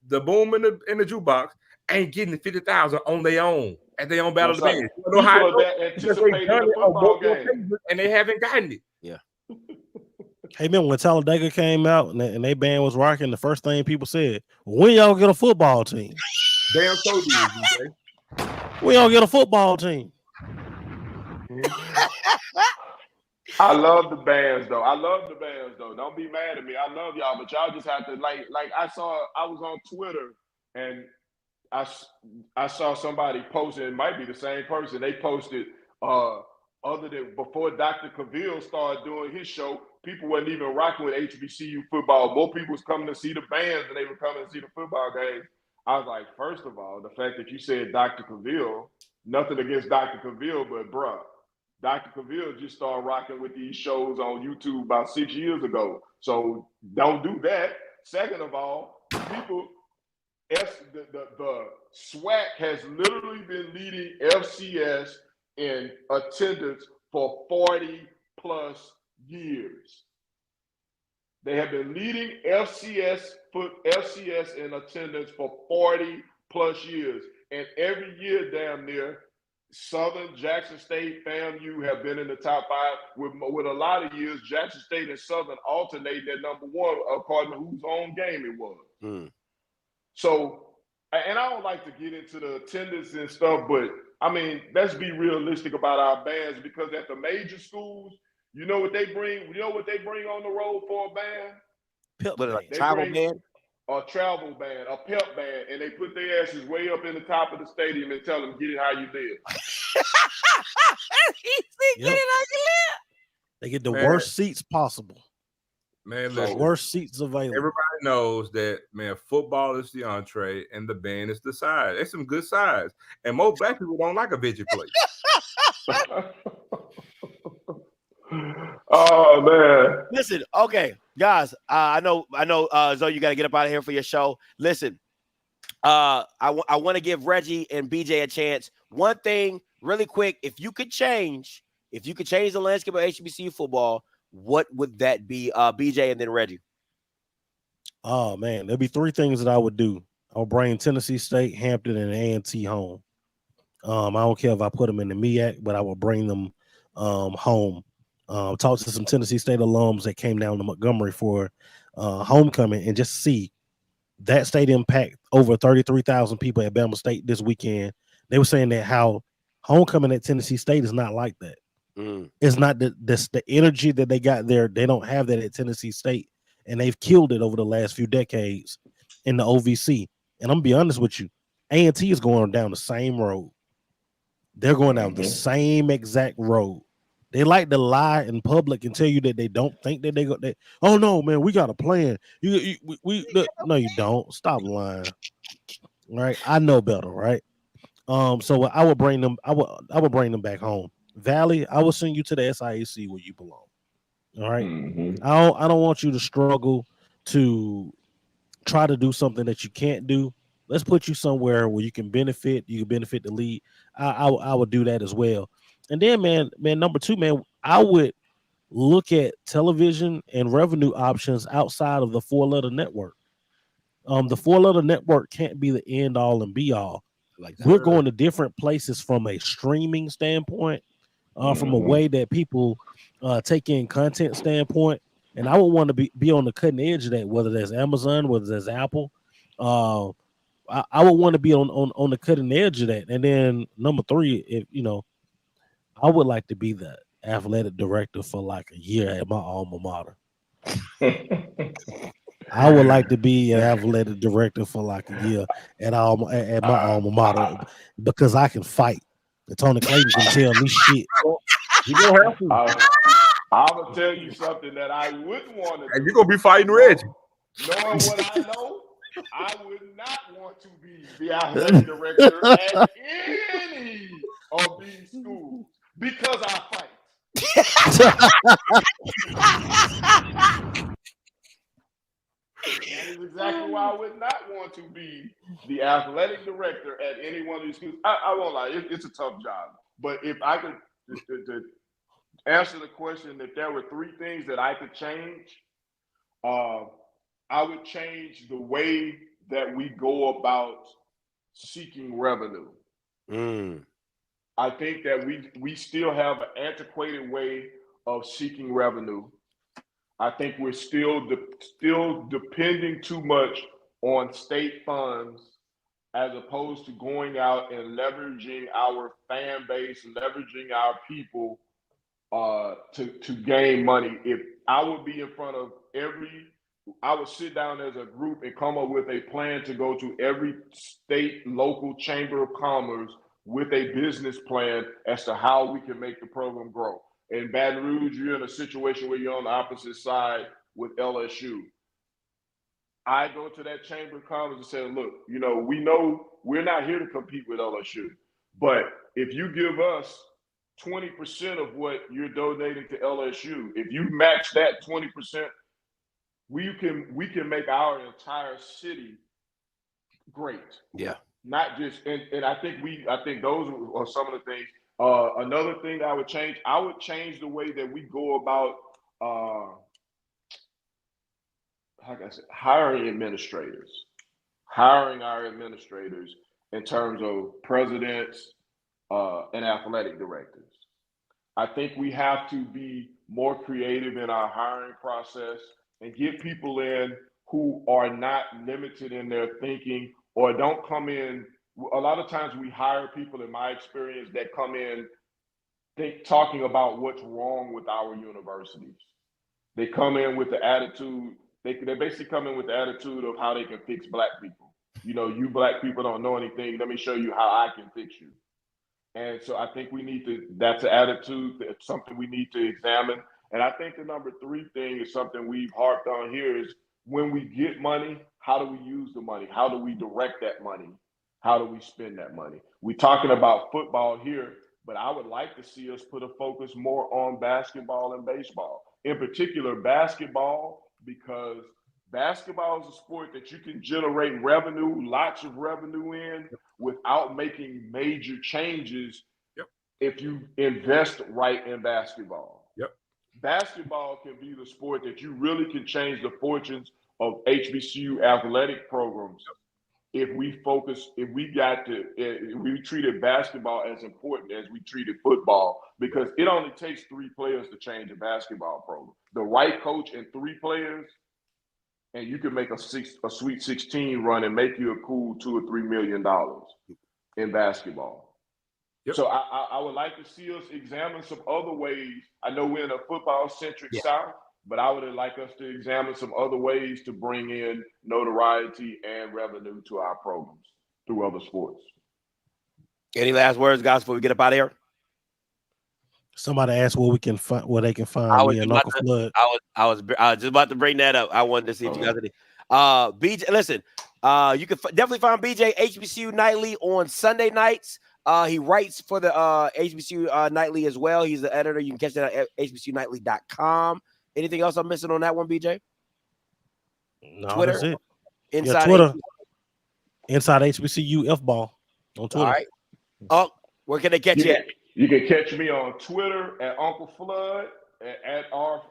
the boom in the jukebox ain't getting 50,000 on their own. At their own battle of the bands. You know how and they haven't gotten it. Yeah. Hey, remember when Talladega came out and they band was rocking, the first thing people said, when y'all get a football team? Damn so did, when y'all get a football team? I love the bands though. Don't be mad at me. I love y'all, but y'all just have to like I was on Twitter and I saw somebody posting, it might be the same person. They posted other than before Dr. Cavill started doing his show, people wasn't even rocking with HBCU football. More people was coming to see the bands than they were coming to see the football games. I was like, first of all, the fact that you said Dr. Cavill, nothing against Dr. Cavill, but bruh, Dr. Cavill just started rocking with these shows on YouTube about 6 years ago. So don't do that. Second of all, people, the SWAC has literally been leading FCS in attendance for 40 plus years. They have been leading FCS in attendance for 40 plus years. And every year damn near, Southern, Jackson State, FAMU have been in the top 5. With a lot of years, Jackson State and Southern alternating at number 1 according to whose own game it was. So, and I don't like to get into the attendance and stuff, but I mean, let's be realistic about our bands, because at the major schools, you know what they bring? You know what they bring on the road for a band? Travel band? A travel band, a pep band, and they put their asses way up in the top of the stadium and tell them, get it how you live. Get it how you live. They get the worst seats possible. Man, the worst seats available. Everybody knows that, man, football is the entree and the band is the side. There's some good sides. And most black people don't like a veggie plate. Oh man! Listen, okay, guys. I know. Zoe, you got to get up out of here for your show. Listen, I want to give Reggie and BJ a chance. One thing, really quick. If you could change the landscape of HBCU football, what would that be? BJ and then Reggie. Oh man, there'd be 3 things that I would do. I'll bring Tennessee State, Hampton, and A&T home. I don't care if I put them in the MEAC, but I will bring them home. Talk to some Tennessee State alums that came down to Montgomery for homecoming and just see that stadium packed over 33,000 people at Bama State this weekend. They were saying that how homecoming at Tennessee State is not like that. It's not the energy that they got there. They don't have that at Tennessee State. and they've killed it over the last few decades in the OVC. And I'm gonna be honest with you, A&T is going down the same road. They're going down the same exact road. They like to lie in public and tell you that they don't think that they go. Oh no, man, we got a plan. No, you don't. Stop lying. Right? I know better, right? So I would bring them. I would bring them back home. Valley, I will send you to the SIAC where you belong. All right. I don't want you to struggle to try to do something that you can't do. Let's put you somewhere where you can benefit. You can benefit the league. I would do that as well. And then, man, number two, man, I would look at television and revenue options outside of the 4-letter network. The 4-letter network can't be the end all and be all. We're going to different places from a streaming standpoint, from a way that people take in content standpoint. And I would want to be on the cutting edge of that, whether that's Amazon, whether that's Apple. I would want to be on the cutting edge of that. And then number three, if I would like to be the athletic director for like a year at my alma mater. I would like to be an athletic director for like a year at my alma mater because I can fight. And Tony Clayton can tell me shit. You don't have to. I'm gonna tell you something that I wouldn't want to. And you're gonna be fighting Reggie. Knowing what I know, I would not want to be the athletic director at any of these schools because I fight. That is exactly why I would not want to be the athletic director at any one of these schools. I won't lie, it's a tough job. But if I could to answer the question, if there were three things that I could change, I would change the way that we go about seeking revenue. I think that we still have an antiquated way of seeking revenue. I think we're still depending too much on state funds as opposed to going out and leveraging our fan base, leveraging our people to gain money. If I would be in front of I would sit down as a group and come up with a plan to go to every state, local chamber of commerce with a business plan as to how we can make the program grow. In Baton Rouge, you're in a situation where you're on the opposite side with LSU. I go to that chamber of commerce and say, look, we know we're not here to compete with LSU, but if you give us 20% of what you're donating to LSU, if you match that 20%, we can make our entire city great. Yeah. Not just and I think those are some of the things. Another thing that I would change the way that we go about hiring our administrators in terms of presidents and athletic directors. I think we have to be more creative in our hiring process and get people in who are not limited in their thinking or don't come in. A lot of times we hire people, in my experience, that come in talking about what's wrong with our universities. They come in with the attitude, they basically come in with the attitude of how they can fix black people. You black people don't know anything. Let me show you how I can fix you. And so I think that's an attitude, that's something we need to examine. And I think the number three thing is something we've harped on here is when we get money, how do we use the money? How do we direct that money? How do we spend that money? We're talking about football here, but I would like to see us put a focus more on basketball and baseball. In particular, basketball, because basketball is a sport that you can generate revenue, lots of revenue in, without making major changes if you invest right in basketball. Basketball can be the sport that you really can change the fortunes of HBCU athletic programs if we treated basketball as important as we treated football, because it only takes 3 players to change a basketball program. The right coach and 3 players, and you can make a Sweet 16 run and make you a cool $2 or $3 million in basketball. So I would like to see us examine some other ways. I know we're in a football-centric South, but I would like us to examine some other ways to bring in notoriety and revenue to our programs through other sports. Any last words, guys, before we get up out of here? Somebody asked where they can find me and Uncle Flood. I was just about to bring that up. I wanted to see if you guys did. BJ, listen, you can definitely find BJ HBCU Nightly on Sunday nights. He writes for the HBCU Nightly as well. He's the editor. You can catch that at hbcunightly.com. Anything else I'm missing on that one, BJ? No, Twitter? that's it. Inside Twitter. Inside HBCU F-Ball on Twitter. All right. Oh, where can they catch you at? You can catch me on Twitter at Uncle Flood, at our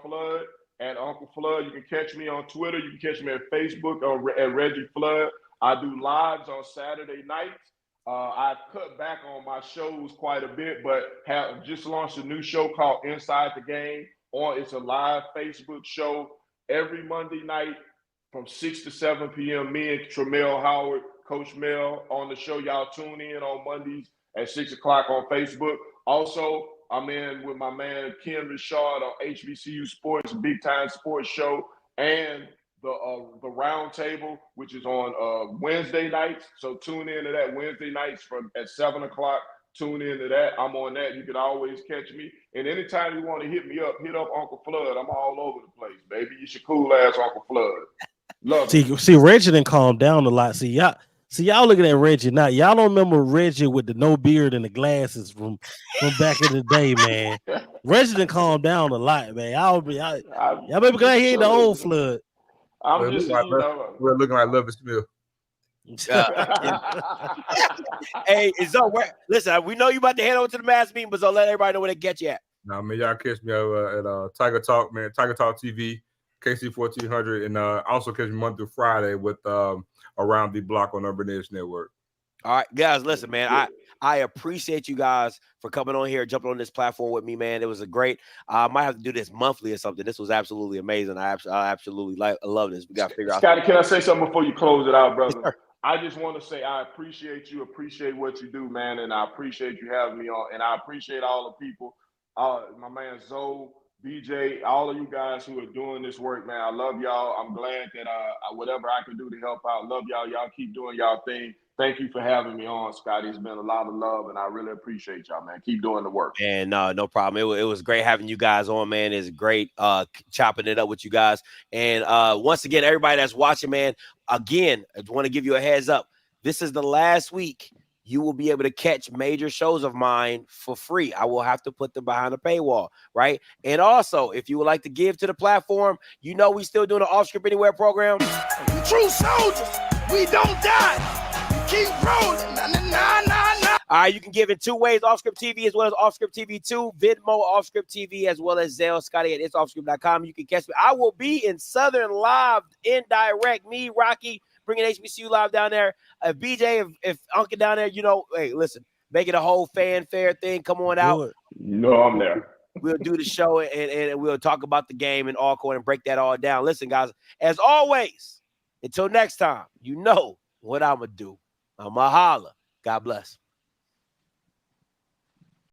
Flood, at Uncle Flood. You can catch me on Twitter. You can catch me at Facebook at Reggie Flood. I do lives on Saturday nights. I've cut back on my shows quite a bit, but have just launched a new show called Inside the Game. It's a live Facebook show every Monday night from 6 to 7 p.m. Me and Tramel Howard, Coach Mel on the show. Y'all tune in on Mondays at 6 o'clock on Facebook. Also, I'm in with my man Ken Richard on HBCU Sports, Big Time Sports Show, and the Round Table, which is on Wednesday nights. So tune in to that Wednesday nights at 7 o'clock. Tune into that. I'm on that. You can always catch me. And anytime you want to hit me up, hit up Uncle Flood. I'm all over the place, baby. You should cool ass Uncle Flood. Love it. See, Reggie didn't calm down a lot. See, y'all looking at Reggie now. Y'all don't remember Reggie with the no beard and the glasses from back in the day, man. Reggie didn't calm down a lot, man. Y'all maybe glad he ain't the old Flood. I'm just, we're looking like Lovett Smith. Hey, so listen, we know you about to head over to the mass meeting, but so let everybody know where they get you at. Nah, man, y'all catch me at Tiger Talk, man, Tiger Talk TV, KC 1400, and also catch me Monday through Friday with Around the Block on Urban Edge Network. All right, guys, listen, man, I appreciate you guys for coming on here, jumping on this platform with me, man. It was a great. I might have to do this monthly or something. This was absolutely amazing. I absolutely I love this. We got to figure out. Scotty, can I say something before you close it out, brother? Sure. I just want to say I appreciate you, appreciate what you do, man, and I appreciate you having me on, and I appreciate all the people, my man Zoe, BJ, all of you guys who are doing this work, man. I love y'all. I'm glad that whatever I can do to help out, love y'all. Y'all keep doing y'all thing. Thank you for having me on, Scotty. It's been a lot of love, and I really appreciate y'all, man. Keep doing the work. And no problem. It was great having you guys on, man. It's great chopping it up with you guys. And once again, everybody that's watching, man, again, I want to give you a heads up. This is the last week you will be able to catch major shows of mine for free. I will have to put them behind a paywall, right? And also, if you would like to give to the platform, you know we still doing an Offscript Anywhere program. True soldiers, we don't die. Keep rolling. All right, you can give in two ways, Offscript TV as well as Offscript TV 2, Vidmo, Offscript TV, as well as Zelle, Scotty at itsoffscript.com. You can catch me. I will be in Southern live, in direct. Me, Rocky, bringing HBCU live down there. BJ, if Uncle down there, you know, hey, listen, make it a whole fanfare thing. Come on out. You know I'm there. We'll do the show and we'll talk about the game and all court and break that all down. Listen, guys, as always, until next time, you know what I'm going to do. I'm going to holla. God bless.